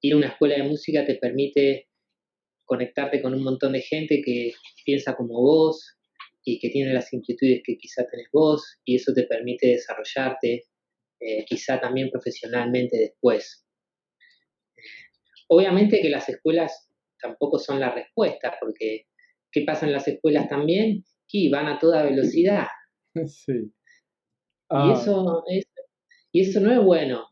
ir a una escuela de música te permite conectarte con un montón de gente que piensa como vos y que tiene las inquietudes que quizá tenés vos, y eso te permite desarrollarte, quizá también profesionalmente después. Obviamente que las escuelas tampoco son la respuesta, porque ¿qué pasa en las escuelas también? Y van a toda velocidad. Sí. Y Ah, eso no es bueno.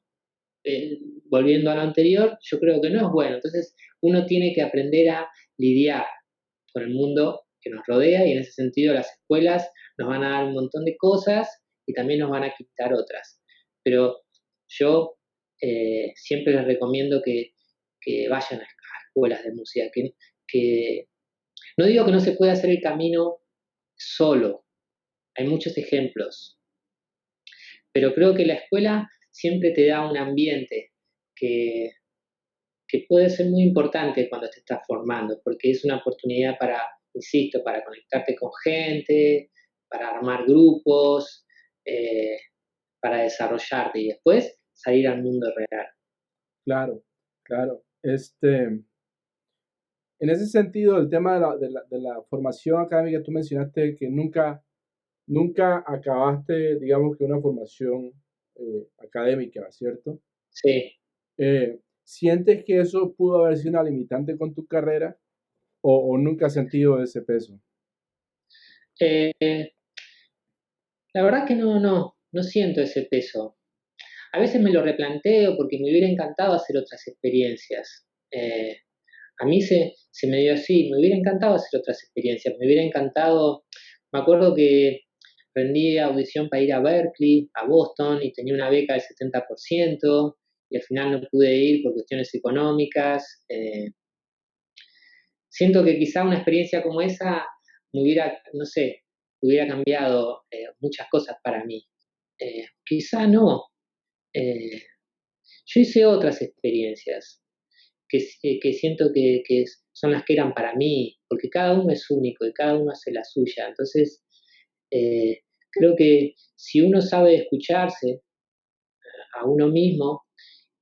Volviendo a lo anterior, yo creo que no es bueno. Entonces, uno tiene que aprender a lidiar con el mundo que nos rodea, y en ese sentido las escuelas nos van a dar un montón de cosas y también nos van a quitar otras. Pero yo siempre les recomiendo que vayan a escuelas de música, que no digo que no se pueda hacer el camino solo, hay muchos ejemplos, pero creo que la escuela siempre te da un ambiente que, que puede ser muy importante cuando te estás formando, porque es una oportunidad para, insisto, para conectarte con gente, para armar grupos, eh, para desarrollarte y después salir al mundo real. claro, claro. En ese sentido, el tema de la formación académica, tú mencionaste que nunca acabaste, digamos que una formación académica, ¿cierto? Sí. ¿Sientes que eso pudo haber sido una limitante con tu carrera o nunca has sentido ese peso? Eh, la verdad que no siento ese peso. A veces me lo replanteo porque me hubiera encantado hacer otras experiencias. A mí se me dio así, me hubiera encantado hacer otras experiencias, me hubiera encantado, me acuerdo que rendí audición para ir a Berkeley, a Boston, y tenía una beca del 70%, y al final no pude ir por cuestiones económicas. Siento que quizá una experiencia como esa me hubiera, no sé, hubiera cambiado muchas cosas para mí. Quizá no. Eh, yo hice otras experiencias que siento que son las que eran para mí, porque cada uno es único y cada uno hace la suya. Entonces, eh, creo que si uno sabe escucharse a uno mismo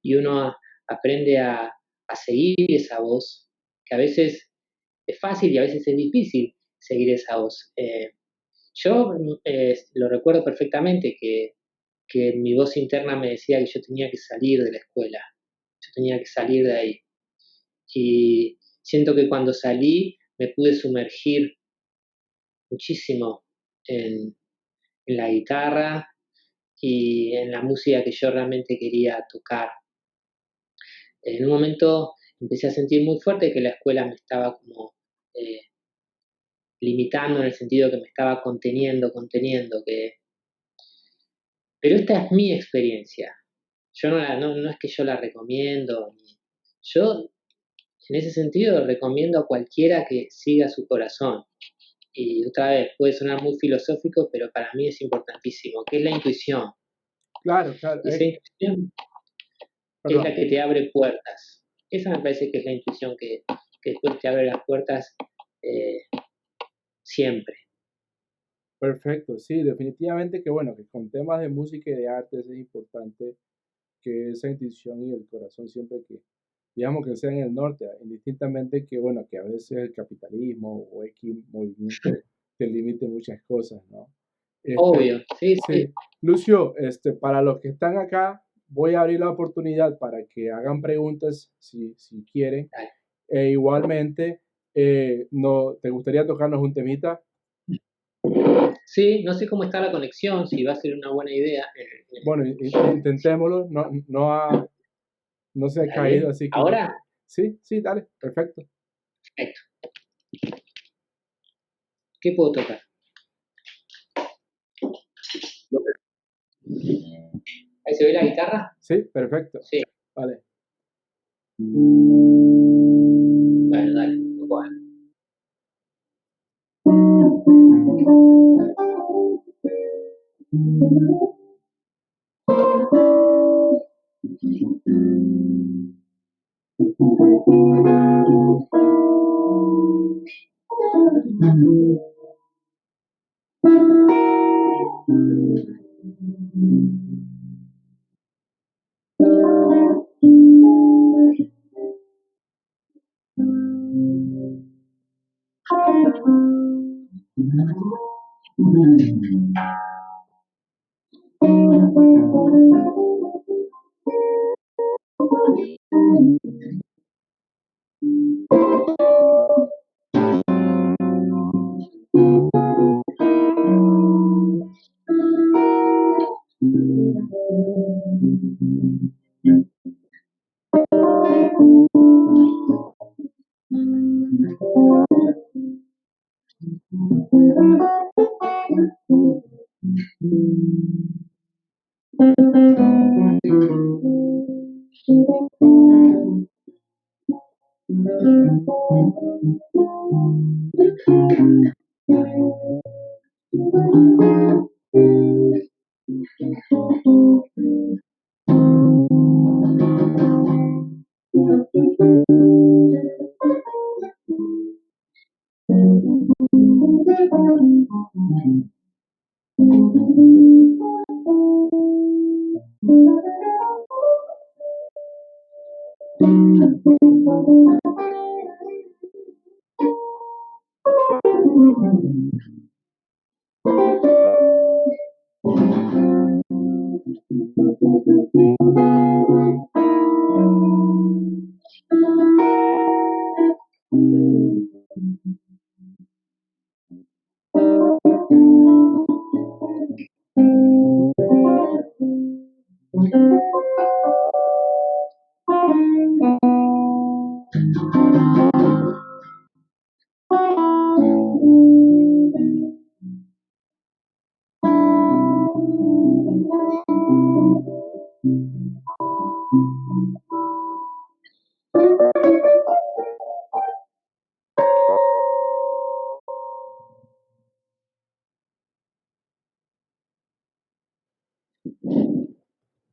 y uno aprende a seguir esa voz, que a veces es fácil y a veces es difícil seguir esa voz. Yo lo recuerdo perfectamente que mi voz interna me decía que yo tenía que salir de la escuela, yo tenía que salir de ahí. Y siento que cuando salí me pude sumergir muchísimo en, en la guitarra y en la música que yo realmente quería tocar. En un momento empecé a sentir muy fuerte que la escuela me estaba como eh, limitando, en el sentido que me estaba conteniendo, pero esta es mi experiencia. Yo no es que yo la recomiendo. Yo, en ese sentido, recomiendo a cualquiera que siga su corazón. Y otra vez, puede sonar muy filosófico, pero para mí es importantísimo, que es la intuición. Claro, claro. Y esa intuición es la Perdón. que te abre puertas. Esa me parece que es la intuición que después te abre las puertas eh, siempre. Perfecto. Sí, definitivamente que bueno, que con temas de música y de artes es importante que esa intuición y el corazón siempre que, digamos que sea en el norte, indistintamente que bueno, que a veces el capitalismo o X movimiento te limite muchas cosas, ¿no? Este, Obvio, sí, sí. sí, Lucio, para los que están acá, voy a abrir la oportunidad para que hagan preguntas si quieren. Dale. E igualmente, no, ¿te gustaría tocarnos un temita? Sí, no sé cómo está la conexión, si va a ser una buena idea. Bueno, intentémoslo, no se ha caído, Dale. así que yo, Ahora, sí, sí, dale, perfecto. perfecto. ¿Qué puedo tocar? Ahí se ve la guitarra. Sí, perfecto. Sí, Vale. bueno, dale. Toco algo.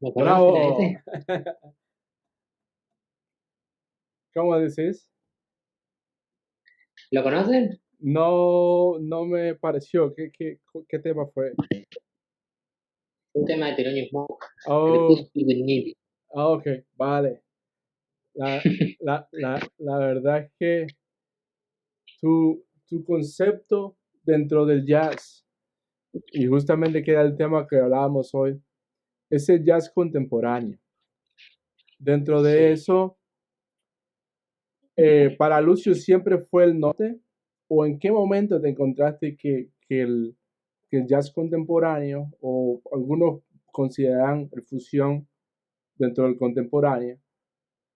¿Lo conocen a ¡Bravo! ese? ¿Cómo decís? ¿Lo conocen? No, no me pareció. ¿Qué tema fue? Un tema de Thelonious Monk, Oh, Crepúsculo de Nibia. ok, vale. La verdad es que tu concepto dentro del jazz, y justamente que era el tema que hablábamos hoy, es el jazz contemporáneo. Dentro de Sí. eso, para Lucio siempre fue el norte, o en qué momento te encontraste que el jazz contemporáneo, o algunos consideran el fusión dentro del contemporáneo,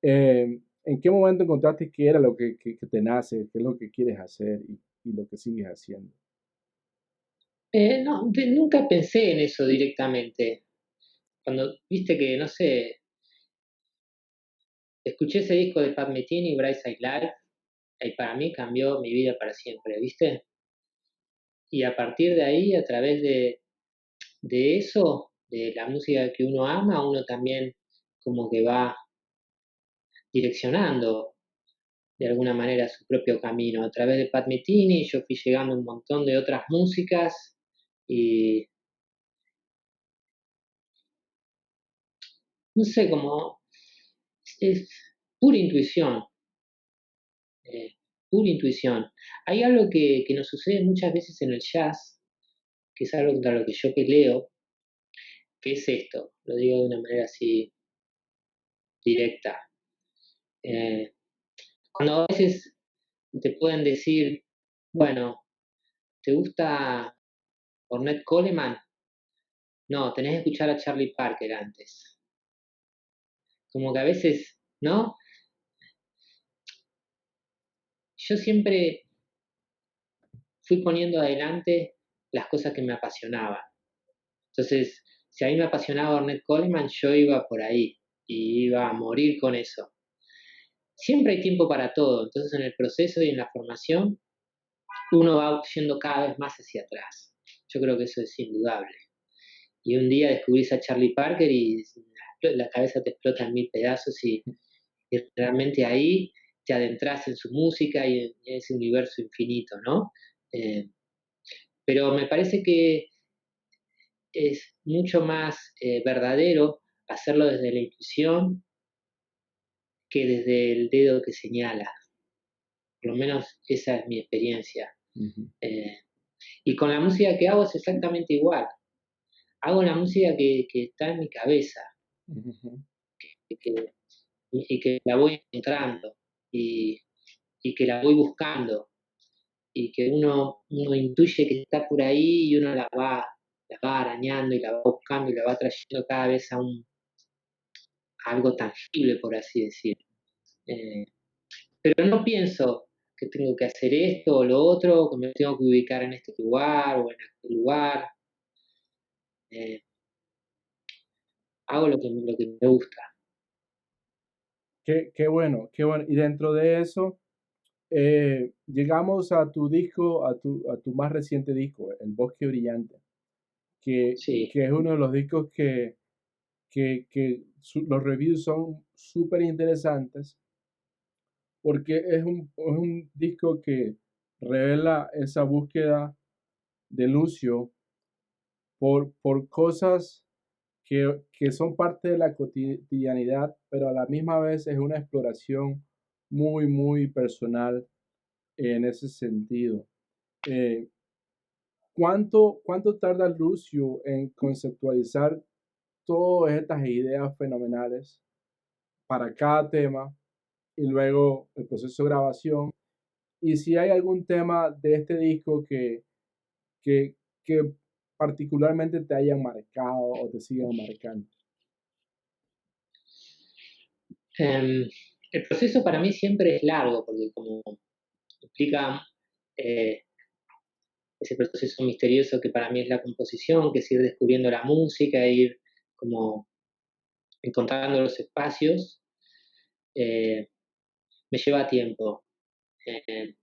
¿en qué momento encontraste que era lo que te nace, qué es lo que quieres hacer y lo que sigues haciendo? No, nunca pensé en eso directamente. Cuando viste que, no sé, escuché ese disco de Pat Metheny, Bright Side Live, y para mí cambió mi vida para siempre, ¿viste? Y a partir de ahí, a través de eso, de la música que uno ama, uno también como que va direccionando de alguna manera su propio camino. A través de Pat Metheny yo fui llegando a un montón de otras músicas y no sé, como es pura intuición, eh, pura intuición. Hay algo que nos sucede muchas veces en el jazz, que es algo contra lo que yo peleo, que es esto, lo digo de una manera así directa. Eh, Cuando a veces te pueden decir, bueno, ¿te gusta Ornette Coleman? No, tenés que escuchar a Charlie Parker antes. Como que a veces, ¿no? Yo siempre fui poniendo adelante las cosas que me apasionaban. Entonces, si a mí me apasionaba Ornette Coleman, yo iba por ahí y iba a morir con eso. Siempre hay tiempo para todo, entonces en el proceso y en la formación uno va yendo cada vez más hacia atrás. Yo creo que eso es indudable. Y un día descubrís a Charlie Parker y la cabeza te explota en mil pedazos y realmente ahí te adentras en su música y en ese universo infinito, ¿no? Eh, pero me parece que es mucho más verdadero hacerlo desde la intuición que desde el dedo que señala. Por lo menos esa es mi experiencia. Ujú. Y con la música que hago es exactamente igual. Hago la música que está en mi cabeza Ujú. y que la voy encontrando y, y que la voy buscando y que uno intuye que está por ahí y uno la va arañando y la va buscando y la va trayendo cada vez a algo tangible, por así decir. Eh, pero no pienso que tengo que hacer esto o lo otro, que me tengo que ubicar en este lugar o en aquel lugar. Eh, hago lo que me gusta. Qué bueno, qué bueno. Y dentro de eso, llegamos a tu disco, a tu más reciente disco, El Bosque Brillante, Sí. que es uno de los discos los reviews son súper interesantes porque es un disco que revela esa búsqueda de Lucio por cosas que son parte de la cotidianidad, pero a la misma vez es una exploración muy, muy personal en ese sentido. Eh, ¿Cuánto tarda Lucio en conceptualizar todas estas ideas fenomenales para cada tema y luego el proceso de grabación? Y si hay algún tema de este disco que, que particularmente te hayan marcado o te sigan marcando. Em, el proceso para mí siempre es largo, porque como implica eh, ese proceso misterioso que para mí es la composición, que es ir descubriendo la música, ir como encontrando los espacios, eh, me lleva tiempo. Eh,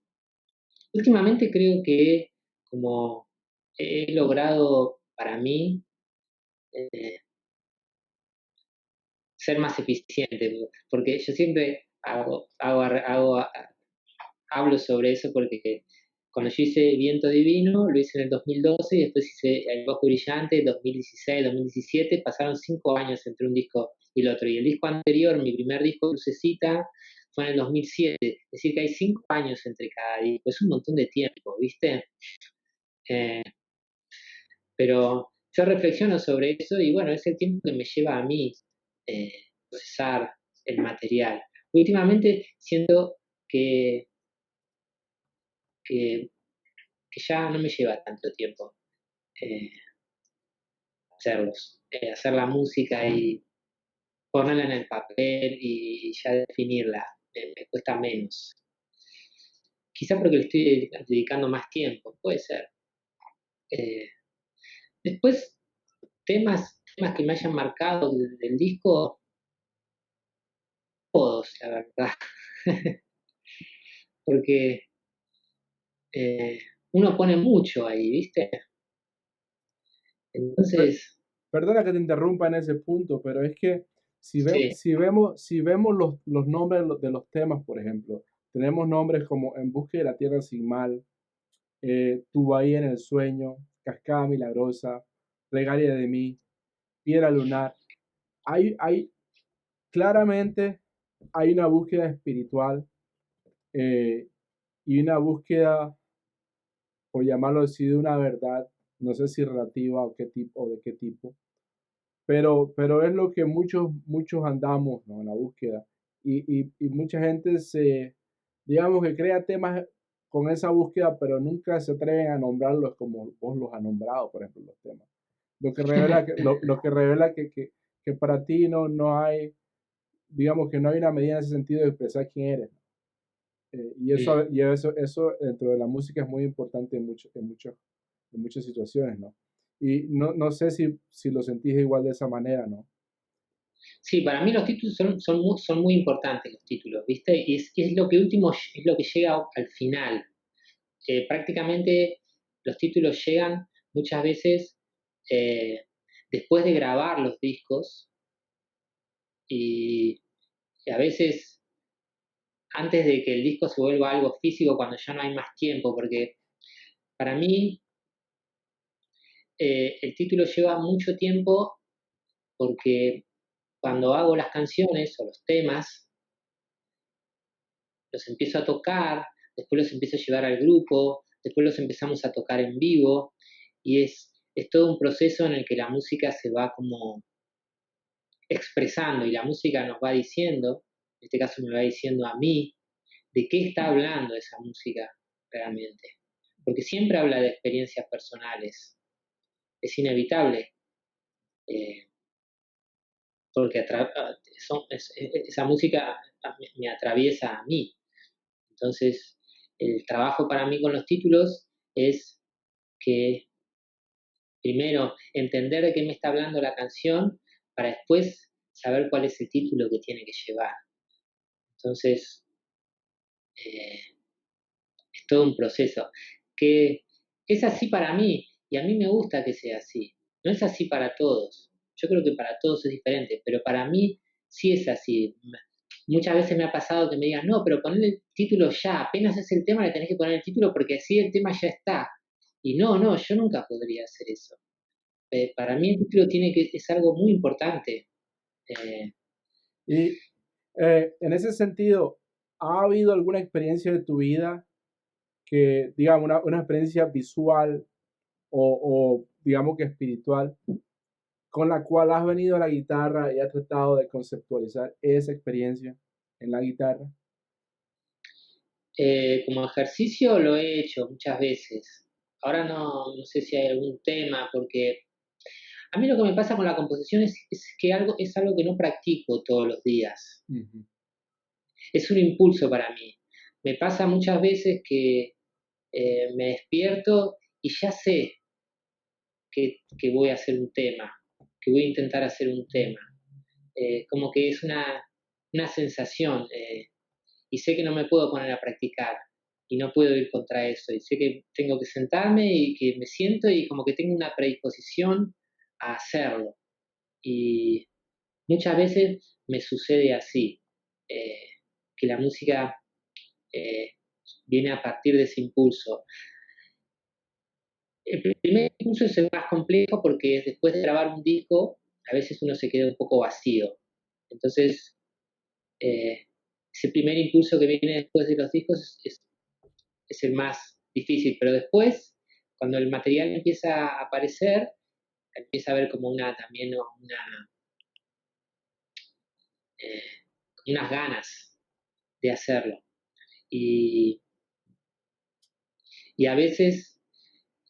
últimamente creo que como he logrado para mí eh, ser más eficiente, porque yo siempre hablo sobre eso porque cuando yo hice Viento Divino, lo hice en el 2012 y después hice El Bosque Brillante, 2016, 2017, pasaron 5 años entre un disco y el otro. Y el disco anterior, mi primer disco, Lucecita, fue en el 2007. Es decir, que hay 5 años entre cada disco. Es un montón de tiempo, ¿viste? Eh, pero yo reflexiono sobre eso y bueno, es el tiempo que me lleva a mí eh, procesar el material. Últimamente siento que, que, que ya no me lleva tanto tiempo eh, hacerlos, hacer la música y ponerla en el papel y ya definirla, me cuesta menos. Quizá porque le estoy dedicando más tiempo, puede ser. Eh, después, temas que me hayan marcado del disco, todos, la verdad. Porque eh, uno pone mucho ahí, ¿viste? Per- Entonces, Perdona que te interrumpa en ese punto, pero es que sí, si vemos los nombres de los temas, por ejemplo, tenemos nombres como En busca de la tierra sin mal, Tu bahía en el sueño, Cascada milagrosa, Plegaria de mí, Piedra lunar. Hay claramente hay una búsqueda espiritual eh, y una búsqueda, por llamarlo así, de una verdad, no sé si relativa o qué tipo o de qué tipo, pero es lo que muchos andamos, ¿no? En la búsqueda. Y mucha gente digamos que crea temas con esa búsqueda, pero nunca se atreven a nombrarlos como vos los has nombrado, por ejemplo, los temas. Lo que revela que para ti no hay, digamos que no hay una medida en ese sentido de expresar quién eres. Eso dentro de la música es muy importante en muchas situaciones, ¿no? Y no sé si lo sentís igual de esa manera, ¿no? sí, para mí los títulos son muy importantes los títulos, ¿viste? Y es lo que último, es lo que llega al final. prácticamente los títulos llegan muchas veces después de grabar los discos y, y a veces antes de que el disco se vuelva algo físico cuando ya no hay más tiempo, porque para mí el título lleva mucho tiempo porque cuando hago las canciones o los temas, los empiezo a tocar, después los empiezo a llevar al grupo, después los empezamos a tocar en vivo y es todo un proceso en el que la música se va como expresando y la música nos va diciendo, en este caso me va diciendo a mí, de qué está hablando esa música realmente. Porque siempre habla de experiencias personales. Es inevitable. Eh, porque esa música me atraviesa a mí. Entonces, el trabajo para mí con los títulos es que primero entender de qué me está hablando la canción para después saber cuál es el título que tiene que llevar. Entonces, eh, es todo un proceso que es así para mí y a mí me gusta que sea así. No es así para todos. Yo creo que para todos es diferente, pero para mí sí es así. Muchas veces me ha pasado que me digan, no, pero ponle el título ya, apenas es el tema le tenés que poner el título porque así el tema ya está. Y no, yo nunca podría hacer eso. Para mí el título es algo muy importante. Eh, Y en ese sentido, ¿ha habido alguna experiencia de tu vida que, digamos, una experiencia visual o digamos que espiritual, con la cual has venido a la guitarra y has tratado de conceptualizar esa experiencia en la guitarra? Como ejercicio lo he hecho muchas veces. Ahora no sé si hay algún tema, porque a mí lo que me pasa con la composición es que es algo que no practico todos los días. Ujú. Es un impulso para mí. Me pasa muchas veces que me despierto y ya sé que voy a hacer un tema, que voy a intentar hacer un tema. Como que es una sensación. Y sé que no me puedo poner a practicar y no puedo ir contra eso y sé que tengo que sentarme y que me siento y como que tengo una predisposición a hacerlo y muchas veces me sucede así, eh, que la música eh, viene a partir de ese impulso. El primer impulso es el más complejo porque después de grabar un disco a veces uno se queda un poco vacío, entonces eh, ese primer impulso que viene después de los discos es el más difícil, pero después, cuando el material empieza a aparecer, empieza a haber como también eh, unas ganas de hacerlo. Y, y a veces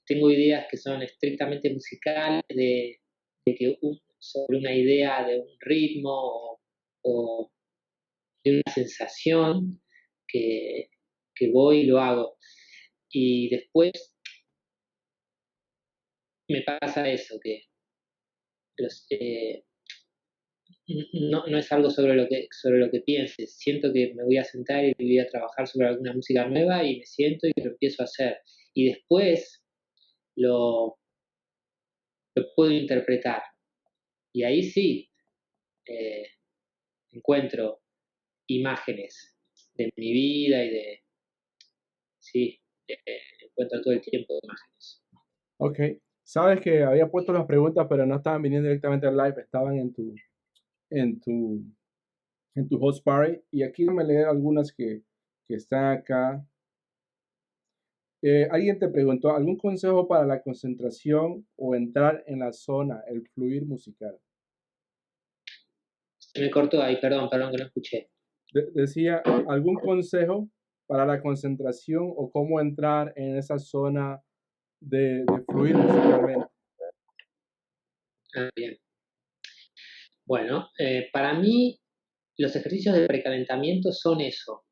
tengo ideas que son estrictamente musicales, de que sobre una idea de un ritmo o de una sensación que, que voy y lo hago. Y después me pasa eso, que los, no es algo sobre lo que pienses. Siento que me voy a sentar y voy a trabajar sobre alguna música nueva y me siento y lo empiezo a hacer. Y después lo, lo puedo interpretar. Y ahí sí eh, encuentro imágenes de mi vida y sí, encuentro todo el tiempo imágenes. Ok. Sabes que había puesto las preguntas, pero no estaban viniendo directamente al live, estaban en tu, en tu host party. Y aquí me leer algunas que están acá. Alguien te preguntó, ¿algún consejo para la concentración o entrar en la zona, el fluir musical? Se me cortó ahí, perdón que no escuché. Decía, ¿algún consejo para la concentración o cómo entrar en esa zona de fluir musicalmente? Ah, bien. Bueno, para mí los ejercicios de precalentamiento son eso.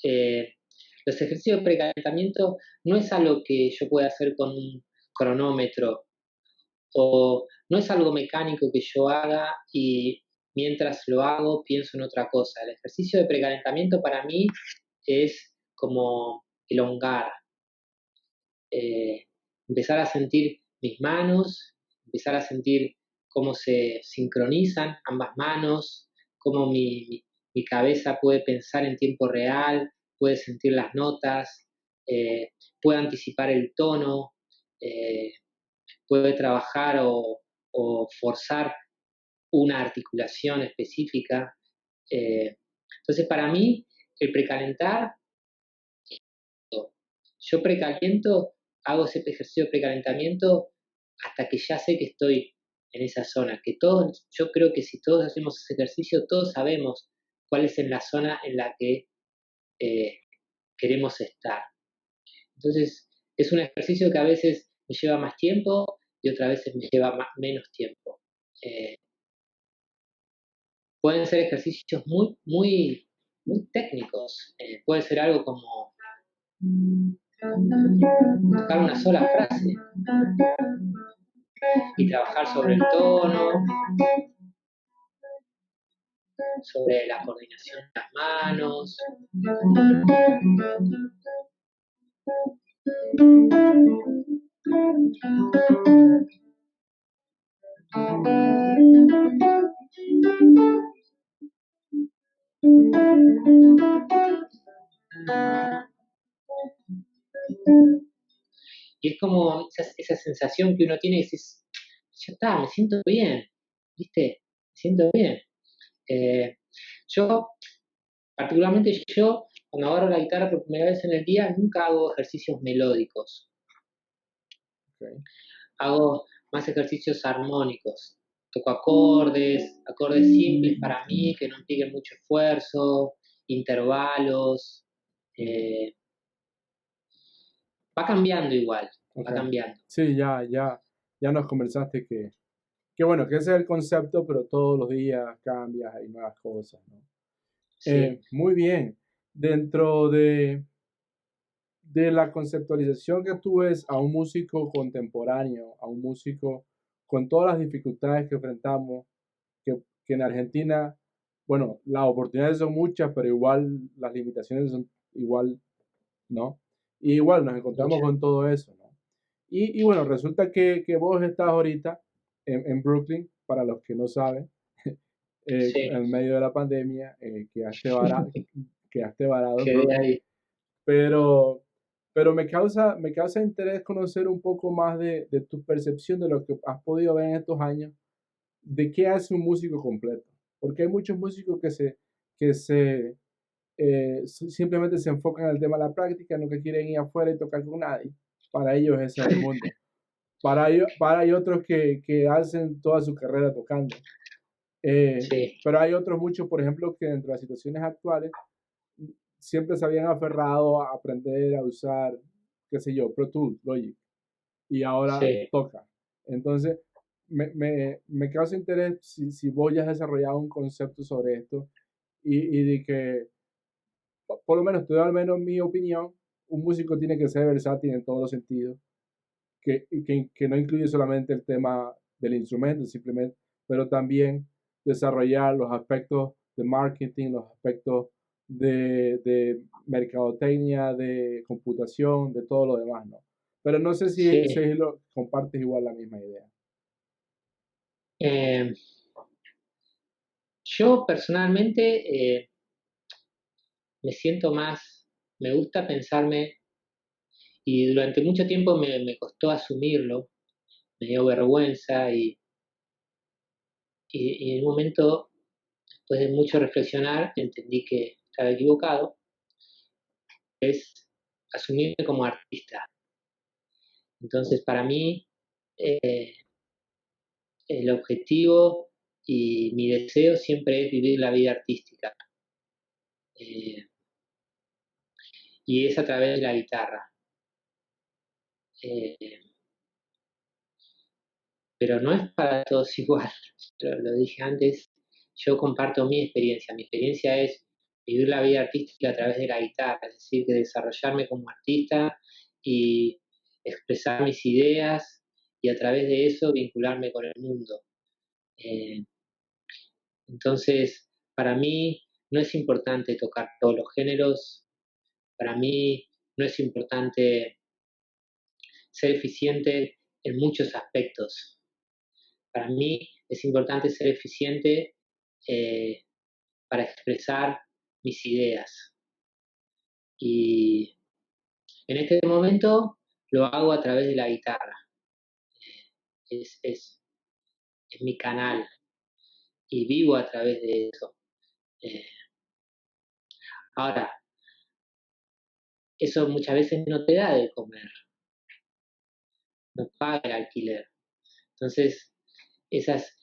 Eh, los ejercicios de precalentamiento no es algo que yo pueda hacer con un cronómetro o no es algo mecánico que yo haga y mientras lo hago pienso en otra cosa. El ejercicio de precalentamiento para mí es como elongar, empezar a sentir mis manos, empezar a sentir cómo se sincronizan ambas manos, cómo mi cabeza puede pensar en tiempo real, puede sentir las notas, puede anticipar el tono, eh, puede trabajar o forzar una articulación específica. Entonces, para mí, el precalentar, yo precaliento, hago ese ejercicio de precalentamiento hasta que ya sé que estoy en esa zona. Que todos, yo creo que si todos hacemos ese ejercicio, todos sabemos cuál es en la zona en la que eh, queremos estar. Entonces, es un ejercicio que a veces me lleva más tiempo y otras veces me lleva menos tiempo. Eh, Pueden ser ejercicios muy técnicos. Puede ser algo como tocar una sola frase y trabajar sobre el tono, sobre la coordinación de las manos. Y es como esa sensación que uno tiene y dices, ya está, me siento bien, ¿viste? Me siento bien. Yo, particularmente yo, cuando agarro la guitarra por primera vez en el día, nunca hago ejercicios melódicos. Okay. Hago más ejercicios armónicos. Toco acordes simples para mí, que no impliquen mucho esfuerzo, intervalos. eh, Va cambiando igual, va Okay. cambiando. Sí, ya nos conversaste que bueno, que ese es el concepto, pero todos los días cambias, hay nuevas cosas, ¿no? Sí, Muy bien. Dentro de la conceptualización que tú ves a un músico contemporáneo, a un músico con todas las dificultades que enfrentamos, que en Argentina, bueno, las oportunidades son muchas, pero igual las limitaciones son igual, ¿no? Y igual nos encontramos mucho. con todo eso, ¿no? Y bueno, resulta que vos estás ahorita en Brooklyn, para los que no saben, Sí, en medio de la pandemia, quedaste varado en quedé Brooklyn, ahí. pero, pero me causa interés conocer un poco más de tu percepción de lo que has podido ver en estos años, de qué hace un músico completo. Porque hay muchos músicos que simplemente se enfocan en el tema de la práctica, no que quieren ir afuera y tocar con nadie. Para ellos ese es el mundo. Para hay otros que hacen toda su carrera tocando. Sí, Pero hay otros muchos, por ejemplo, que dentro de las situaciones actuales siempre se habían aferrado a aprender a usar, qué sé yo, Pro Tools, Logic, y ahora sí. toca. Entonces, me causa interés si vos ya has desarrollado un concepto sobre esto y de que, por lo menos, te doy al menos mi opinión, un músico tiene que ser versátil en todos los sentidos, que no incluye solamente el tema del instrumento, simplemente, pero también desarrollar los aspectos de marketing, los aspectos de mercadotecnia, de computación, de todo lo demás, ¿no? Pero no sé Sí. si lo compartes igual la misma idea. Eh, yo personalmente me siento más, me gusta pensarme, y durante mucho tiempo me costó asumirlo, me dio vergüenza y en un momento, después de mucho reflexionar, entendí que estaba equivocado, es asumirme como artista. Entonces, para mí, eh, el objetivo y mi deseo siempre es vivir la vida artística. eh, y es a través de la guitarra. Eh, pero no es para todos igual. Lo dije antes, yo comparto mi experiencia. Mi experiencia es vivir la vida artística a través de la guitarra, es decir, que desarrollarme como artista y expresar mis ideas y a través de eso vincularme con el mundo. Eh, entonces, para mí no es importante tocar todos los géneros, para mí no es importante ser eficiente en muchos aspectos. Para mí es importante ser eficiente eh, para expresar mis ideas. Y en este momento lo hago a través de la guitarra. Es mi canal y vivo a través de eso. Eh, Ahora, eso muchas veces no te da de comer, no paga el alquiler. Entonces, esa es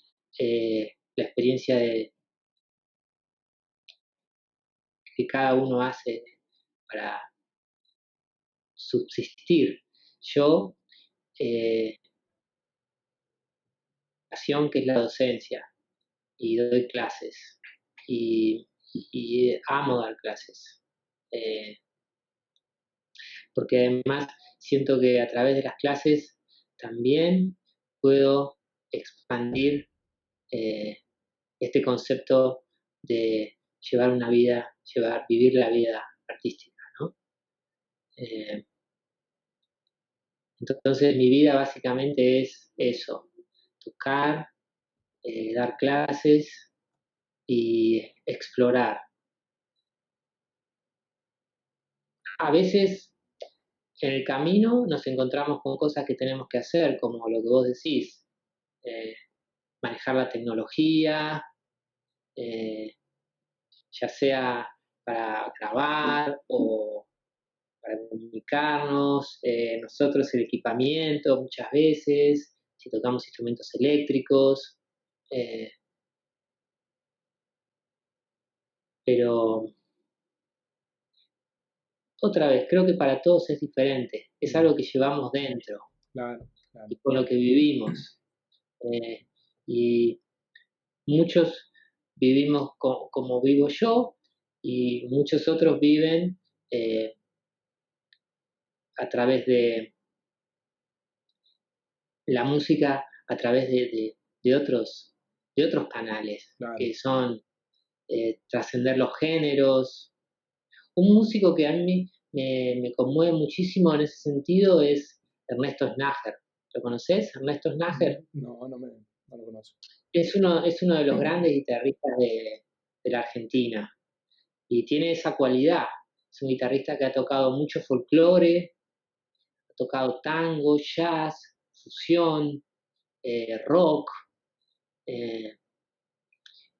la experiencia que cada uno hace para subsistir. Yo, pasión que es la docencia, y doy clases, y amo dar clases, porque además siento que a través de las clases también puedo expandir este concepto de llevar una vida, vivir la vida artística, ¿no? Entonces mi vida básicamente es eso, tocar, dar clases y explorar. A veces en el camino nos encontramos con cosas que tenemos que hacer, como lo que vos decís, eh, manejar la tecnología, eh, ya sea para grabar o para comunicarnos, nosotros el equipamiento muchas veces, si tocamos instrumentos eléctricos, eh, pero otra vez, creo que para todos es diferente, es algo que llevamos dentro Claro, claro. y con lo que vivimos. Y muchos vivimos como vivo yo y muchos otros viven a través de la música, a través de otros canales, Claro. que son trascender los géneros. Un músico que a mí me conmueve muchísimo en ese sentido es Ernesto Snager. ¿Lo conoces? Ernesto Snager No, no lo conozco. es uno de los grandes guitarristas de la Argentina y tiene esa cualidad. Es un guitarrista que ha tocado mucho folclore, ha tocado tango, jazz, fusión, rock, eh,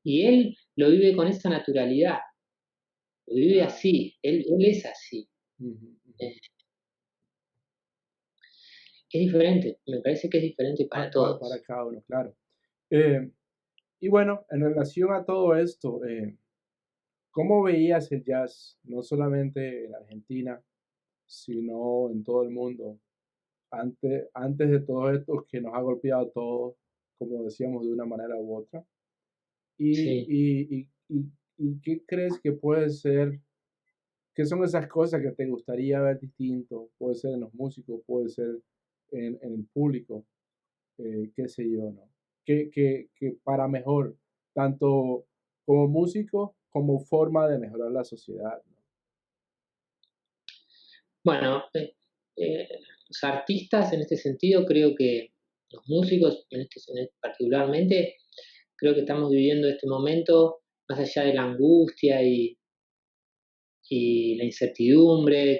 y él lo vive con esa naturalidad, lo vive así, él es así. Eh, es diferente, me parece que es diferente para todos. Para cada uno, claro. Y bueno, en relación a todo esto, ¿cómo veías el jazz, no solamente en Argentina, sino en todo el mundo? Antes de todo esto que nos ha golpeado a todos, como decíamos, de una manera u otra. ¿Y, Sí. y qué crees que puede ser? ¿Qué son esas cosas que te gustaría ver distinto? Puede ser en los músicos, puede ser en el público, qué sé yo, ¿no? Que para mejor, tanto como músico como forma de mejorar la sociedad, ¿no? Bueno, los artistas en este sentido creo que los músicos particularmente creo que estamos viviendo este momento más allá de la angustia y la incertidumbre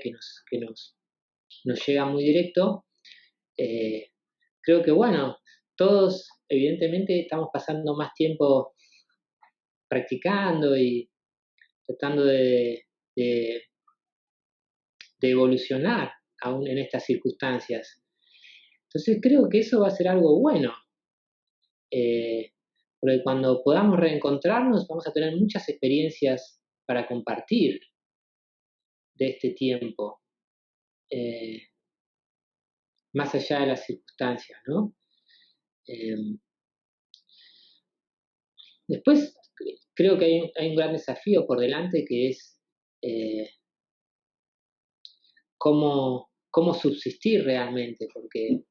nos llega muy directo. eh, Creo que bueno, todos evidentemente estamos pasando más tiempo practicando y tratando de- de evolucionar aún en estas circunstancias. Entonces creo que eso va a ser algo bueno, eh, porque cuando podamos reencontrarnos vamos a tener muchas experiencias para compartir de este tiempo, eh, más allá de las circunstancias, ¿no? Eh, Después creo que hay un gran desafío por delante que es eh, cómo subsistir realmente, porque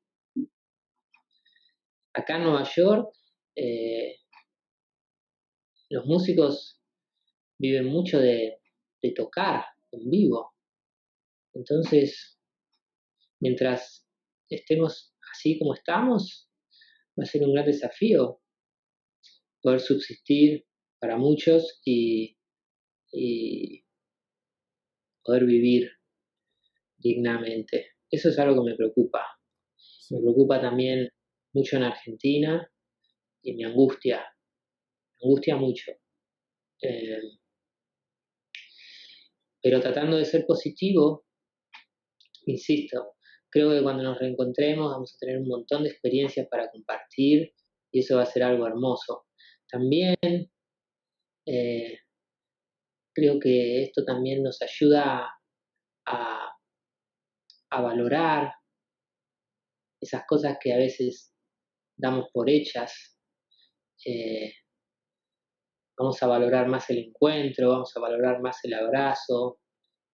acá en Nueva York eh, los músicos viven mucho de tocar en vivo. Entonces, mientras estemos así como estamos, va a ser un gran desafío poder subsistir para muchos y poder vivir dignamente. Eso es algo que me preocupa. Sí, Me preocupa también mucho en Argentina y me angustia mucho. Eh, pero tratando de ser positivo, insisto, creo que cuando nos reencontremos vamos a tener un montón de experiencias para compartir y eso va a ser algo hermoso. También eh, creo que esto también nos ayuda a, a valorar esas cosas que a veces damos por hechas. Eh, Vamos a valorar más el encuentro, vamos a valorar más el abrazo,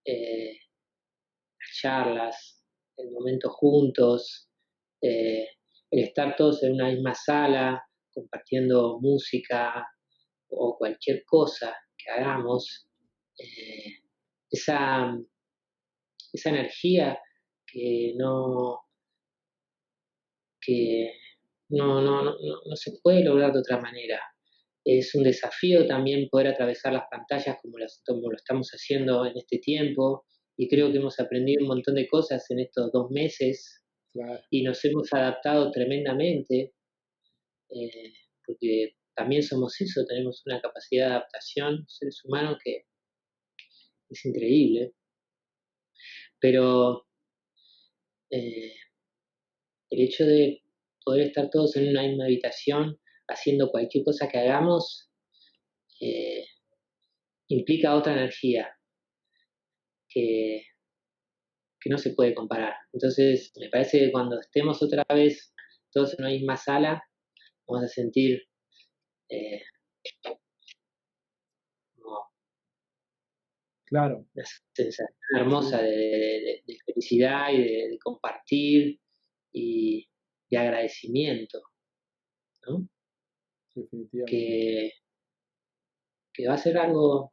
las charlas, el momento juntos, eh, el estar todos en una misma sala, compartiendo música o cualquier cosa que hagamos, eh, esa, esa energía que que no se puede lograr de otra manera. Es un desafío también poder atravesar las pantallas como lo estamos haciendo en este tiempo y creo que hemos aprendido un montón de cosas en estos 2 meses claro. y nos hemos adaptado tremendamente eh, porque también somos eso, tenemos una capacidad de adaptación, seres humanos, que es increíble, pero eh, el hecho de poder estar todos en una misma habitación haciendo cualquier cosa que hagamos eh, implica otra energía que, que no se puede comparar. Entonces, me parece que cuando estemos otra vez todos en una misma sala, vamos a sentir eh, como Claro, una sensación hermosa sí, de felicidad y de compartir y de agradecimiento, ¿no? definitivamente. Que, que va a ser algo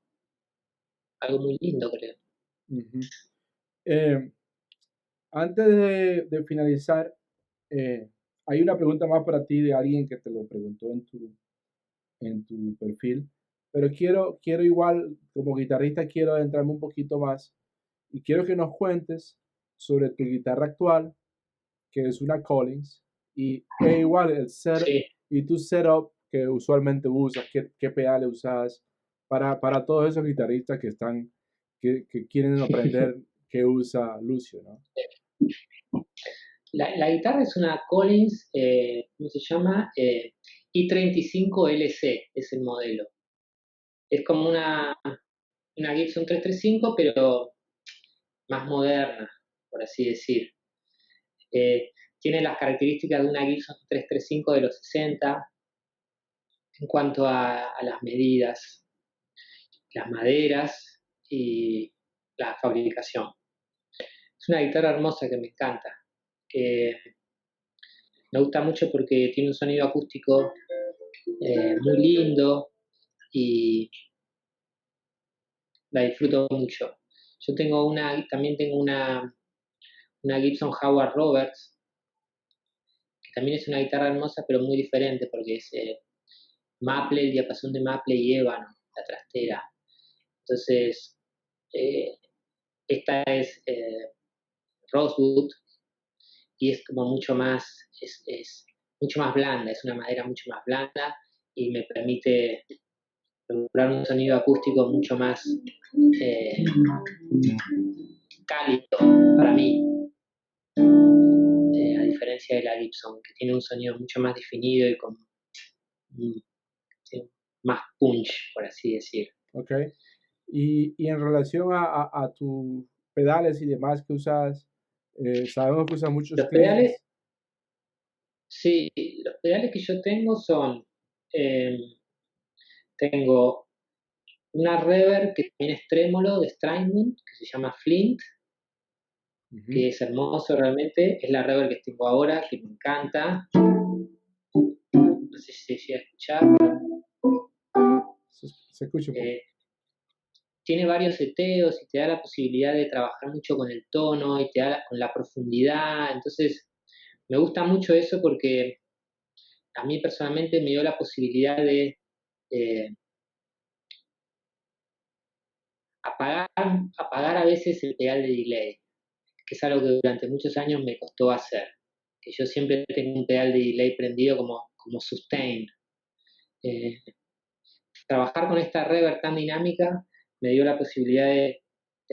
muy lindo, creo. Ujú. Eh, Antes de finalizar, hay una pregunta más para ti de alguien que te lo preguntó en tu perfil, pero quiero igual, como guitarrista, quiero adentrarme un poquito más y quiero que nos cuentes sobre tu guitarra actual, que es una Collins, e igual el set Sí, y tu setup que usualmente usas, qué pedales usas, para todos esos guitarristas que quieren aprender qué usa Lucio, ¿no? la guitarra es una Collins, ¿cómo se llama? I-35 LC es el modelo. Es como una Gibson 335, pero más moderna, por así decir. Tiene las características de una Gibson 335 de los 60 en cuanto a las medidas, las maderas y la fabricación. Es una guitarra hermosa que me encanta. Eh, Me gusta mucho porque tiene un sonido acústico muy lindo y la disfruto mucho. También tengo una Gibson Howard Roberts, que también es una guitarra hermosa, pero muy diferente porque es maple, el diapasón de maple y ébano, la trastera. Entonces, eh, esta es rosewood y es como es mucho más blanda, es una madera mucho más blanda y me permite lograr un sonido acústico mucho más eh, cálido para mí, a diferencia de la Gibson, que tiene un sonido mucho más definido y con sí, más punch, por así decir. ¿Ok? Y en relación a tus pedales y demás que usas, sabemos que usas muchos Los pedales, cleans. sí, los pedales que yo tengo son, eh, tengo una reverb que también es trémolo de Strymon, que se llama Flint, Ujú. que es hermoso realmente, es la reverb que tengo ahora, que me encanta, no sé si se llega a escuchar. Se escucha un poco. Eh, tiene varios seteos y te da la posibilidad de trabajar mucho con el tono y te da con la profundidad. Entonces, me gusta mucho eso porque a mí personalmente me dio la posibilidad de eh, apagar, apagar a veces el pedal de delay, que es algo que durante muchos años me costó hacer. Que yo siempre tengo un pedal de delay prendido como sustain. Eh, Trabajar con esta reverb tan dinámica me dio la posibilidad de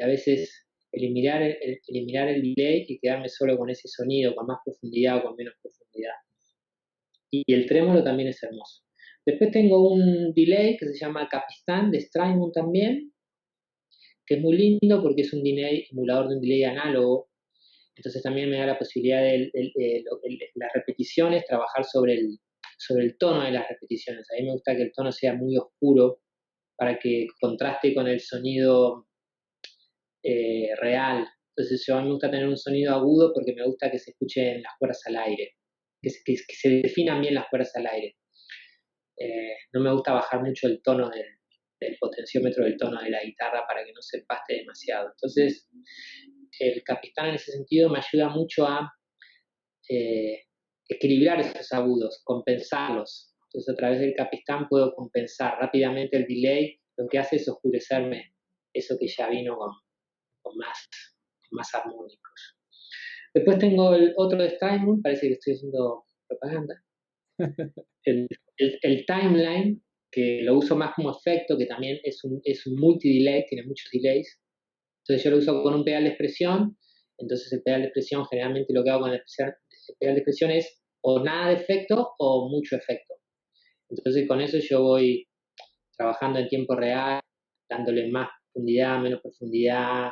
a veces eliminar el delay y quedarme solo con ese sonido, con más profundidad o con menos profundidad. Y el trémolo también es hermoso. Después tengo un delay que se llama Capistán de Strymon también, que es muy lindo porque es un delay, emulador de un delay análogo. Entonces también me da la posibilidad de las repeticiones, trabajar sobre el tono de las repeticiones. A mí me gusta que el tono sea muy oscuro para que contraste con el sonido real. Entonces a mí me gusta tener un sonido agudo porque me gusta que se escuchen las cuerdas al aire, que se definan bien las cuerdas al aire. No me gusta bajar mucho el tono del potenciómetro del tono de la guitarra para que no se paste demasiado. Entonces, el Capistán en ese sentido me ayuda mucho a eh, equilibrar esos agudos, compensarlos. Entonces, a través del Capistán puedo compensar rápidamente el delay, lo que hace es oscurecerme eso que ya vino con más armónicos. Después tengo el otro de Steinway, parece que estoy haciendo propaganda. El Timeline, que lo uso más como efecto, que también es un multi-delay, tiene muchos delays. Entonces yo lo uso con un pedal de expresión. Entonces el pedal de expresión, generalmente lo que hago con el pedal de expresión es o nada de efecto o mucho efecto. Entonces con eso yo voy trabajando en tiempo real, dándole más profundidad, menos profundidad,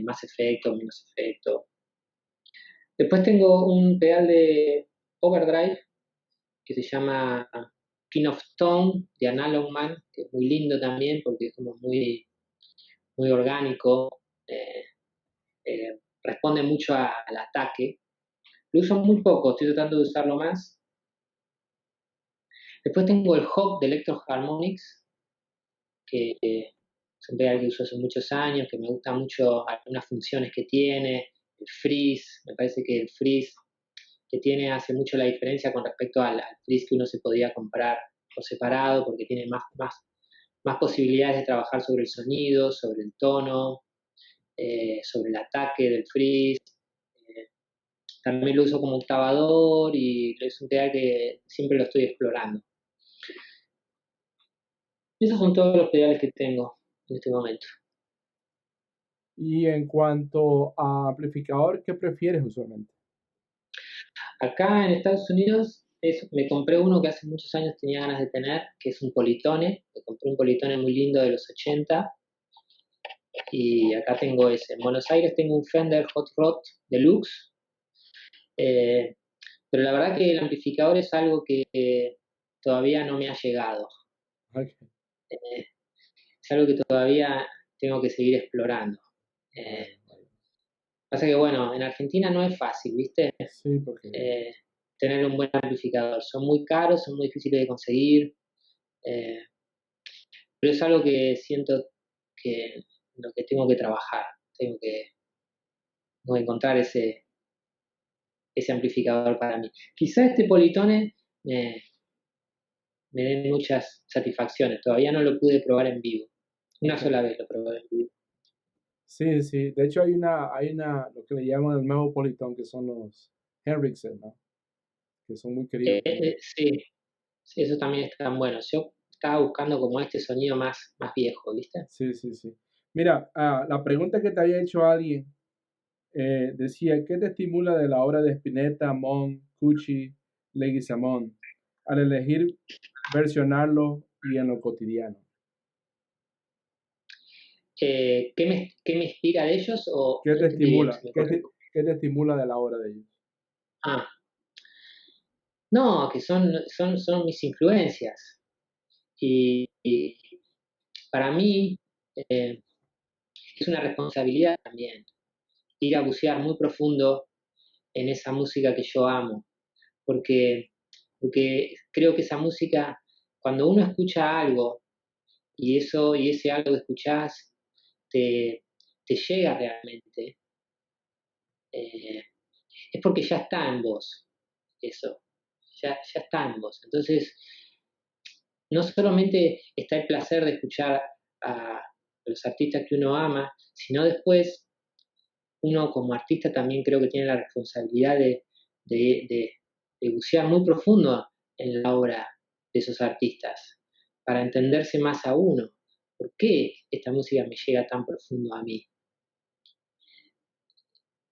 más efecto, menos efecto. Después tengo un pedal de overdrive que se llama King of Tone de Analog Man, que es muy lindo también porque es como muy orgánico, responde mucho al ataque. Lo uso muy poco, estoy tratando de usarlo más. Después tengo el Hawk de Electro Harmonics, que es un pedal que uso hace muchos años, que me gusta mucho algunas funciones que tiene, el freeze, me parece que el freeze que tiene hace mucho la diferencia con respecto al freeze que uno se podía comprar por separado, porque tiene más posibilidades de trabajar sobre el sonido, sobre el tono, sobre el ataque del freeze. También lo uso como octavador y es un pedal que siempre lo estoy explorando. Esos son todos los pedales que tengo en este momento. Y en cuanto a amplificador, ¿qué prefieres usualmente? Acá en Estados Unidos me compré uno que hace muchos años tenía ganas de tener, que es un Polytone. Me compré un Polytone muy lindo de los 80 y acá tengo ese. En Buenos Aires tengo un Fender Hot Rod Deluxe, eh, pero la verdad que el amplificador es algo que todavía no me ha llegado. Okay. Es algo que todavía tengo que seguir explorando. Pasa que, bueno, en Argentina no es fácil, ¿viste? Sí, porque Tener un buen amplificador. Son muy caros, son muy difíciles de conseguir, pero es algo que siento que lo que tengo que trabajar. Tengo que encontrar ese amplificador para mí. Quizá este Polytone me dé muchas satisfacciones. Todavía no lo pude probar en vivo. Una sola vez lo probé en vivo. sí, sí. De hecho lo que le llaman el nuevo Polytone, que son los Henriksen, ¿no? Que son muy queridos también. Sí, sí, eso también está bueno. Yo estaba buscando como este sonido más viejo, ¿viste? Sí, sí, sí. Mira, la pregunta que te había hecho alguien decía, ¿qué te estimula de la obra de Spinetta, Mon, Cucci, Leguizamón al elegir versionarlo y en lo cotidiano? ¿Qué me inspira de ellos? O ¿Qué no te entendí bien, estimula? se me cortó. ¿Qué te estimula de la obra de ellos? Ah, no, que son mis influencias. Y para mí es una responsabilidad también ir a bucear muy profundo en esa música que yo amo, porque, porque creo que esa música, cuando uno escucha algo y ese algo que escuchás te llega realmente, es porque ya está en vos, eso, ya está en vos. Entonces, no solamente está el placer de escuchar a los artistas que uno ama, sino después uno como artista también creo que tiene la responsabilidad de, de, de bucear muy profundo en la obra de esos artistas, para entenderse más a uno. ¿Por qué esta música me llega tan profundo a mí?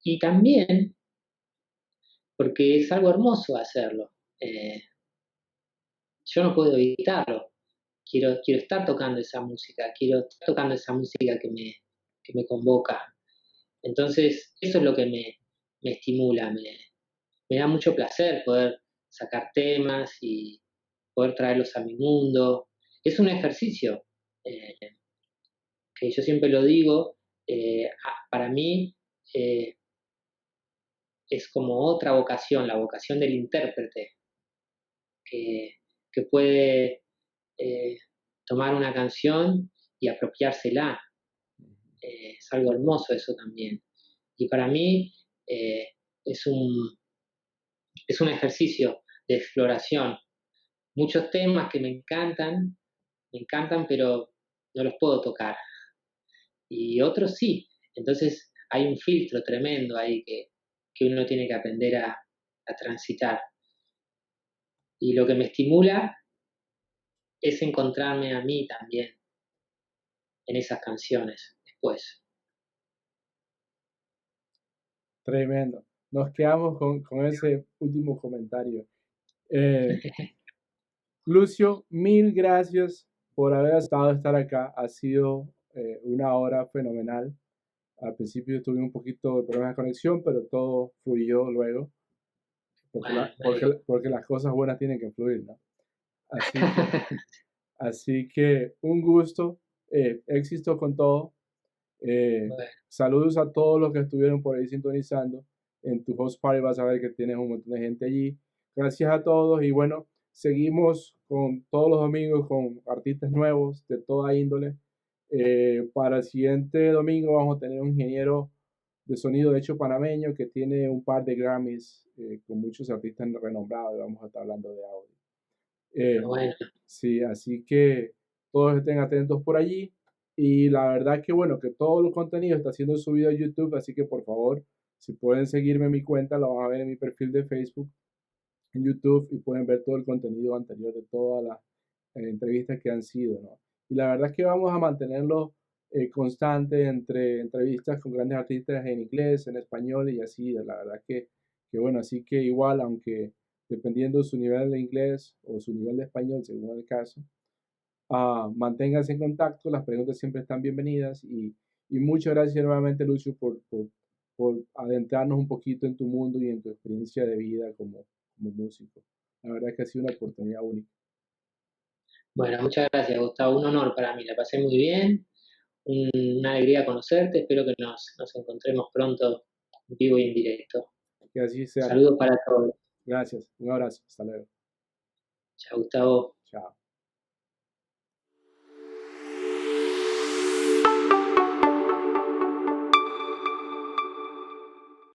Y también porque es algo hermoso hacerlo. Eh, yo no puedo evitarlo. Quiero estar tocando esa música, quiero estar tocando esa música que me convoca. Entonces, eso es lo que me estimula, me da mucho placer poder sacar temas y poder traerlos a mi mundo. Es un ejercicio, eh, que yo siempre lo digo, para mí eh, es como otra vocación, la vocación del intérprete, que, que puede eh, tomar una canción y apropiársela. Es algo hermoso eso también. Y para mí eh, es es un ejercicio de exploración. Muchos temas que me encantan, pero no los puedo tocar. Y otros sí. Entonces hay un filtro tremendo ahí que uno tiene que aprender a transitar. Y lo que me estimula es encontrarme a mí también en esas canciones después. Tremendo. Nos quedamos con ese último comentario. Eh, Lucio, mil gracias por haber estar acá. Ha sido una hora fenomenal. Al principio tuve un poquito de problemas de conexión, pero todo fluyó luego, Bueno, porque las cosas buenas tienen que fluir, ¿no? Así que, así que un gusto, éxito con todo. bueno, Saludos a todos los que estuvieron por ahí sintonizando. En tu host party vas a ver que tienes un montón de gente allí. Gracias a todos y bueno, seguimos con todos los domingos con artistas nuevos de toda índole. Para el siguiente domingo vamos a tener un ingeniero de sonido, de hecho panameño, que tiene un par de Grammys con muchos artistas renombrados y vamos a estar hablando de audio. bueno. Sí, así que todos estén atentos por allí. Y la verdad que bueno, que todo el contenido está siendo subido a YouTube, así que por favor, si pueden seguirme en mi cuenta, lo van a ver en mi perfil de Facebook, en YouTube, y pueden ver todo el contenido anterior de todas las entrevistas que han sido, ¿no? Y la verdad es que vamos a mantenerlo constante entre entrevistas con grandes artistas en inglés, en español y así, la verdad que bueno, así que igual, aunque dependiendo de su nivel de inglés o su nivel de español, según el caso, manténganse en contacto, las preguntas siempre están bienvenidas y muchas gracias nuevamente Lucio por adentrarnos un poquito en tu mundo y en tu experiencia de vida como músico. La verdad es que ha sido una oportunidad única. Bueno, muchas gracias, Gustavo. Un honor para mí. La pasé muy bien. Una alegría conocerte. Espero que nos encontremos pronto en vivo y en directo. Que así sea. Saludos para todos. Gracias. Un abrazo. Hasta luego. Chao, Gustavo. Chao.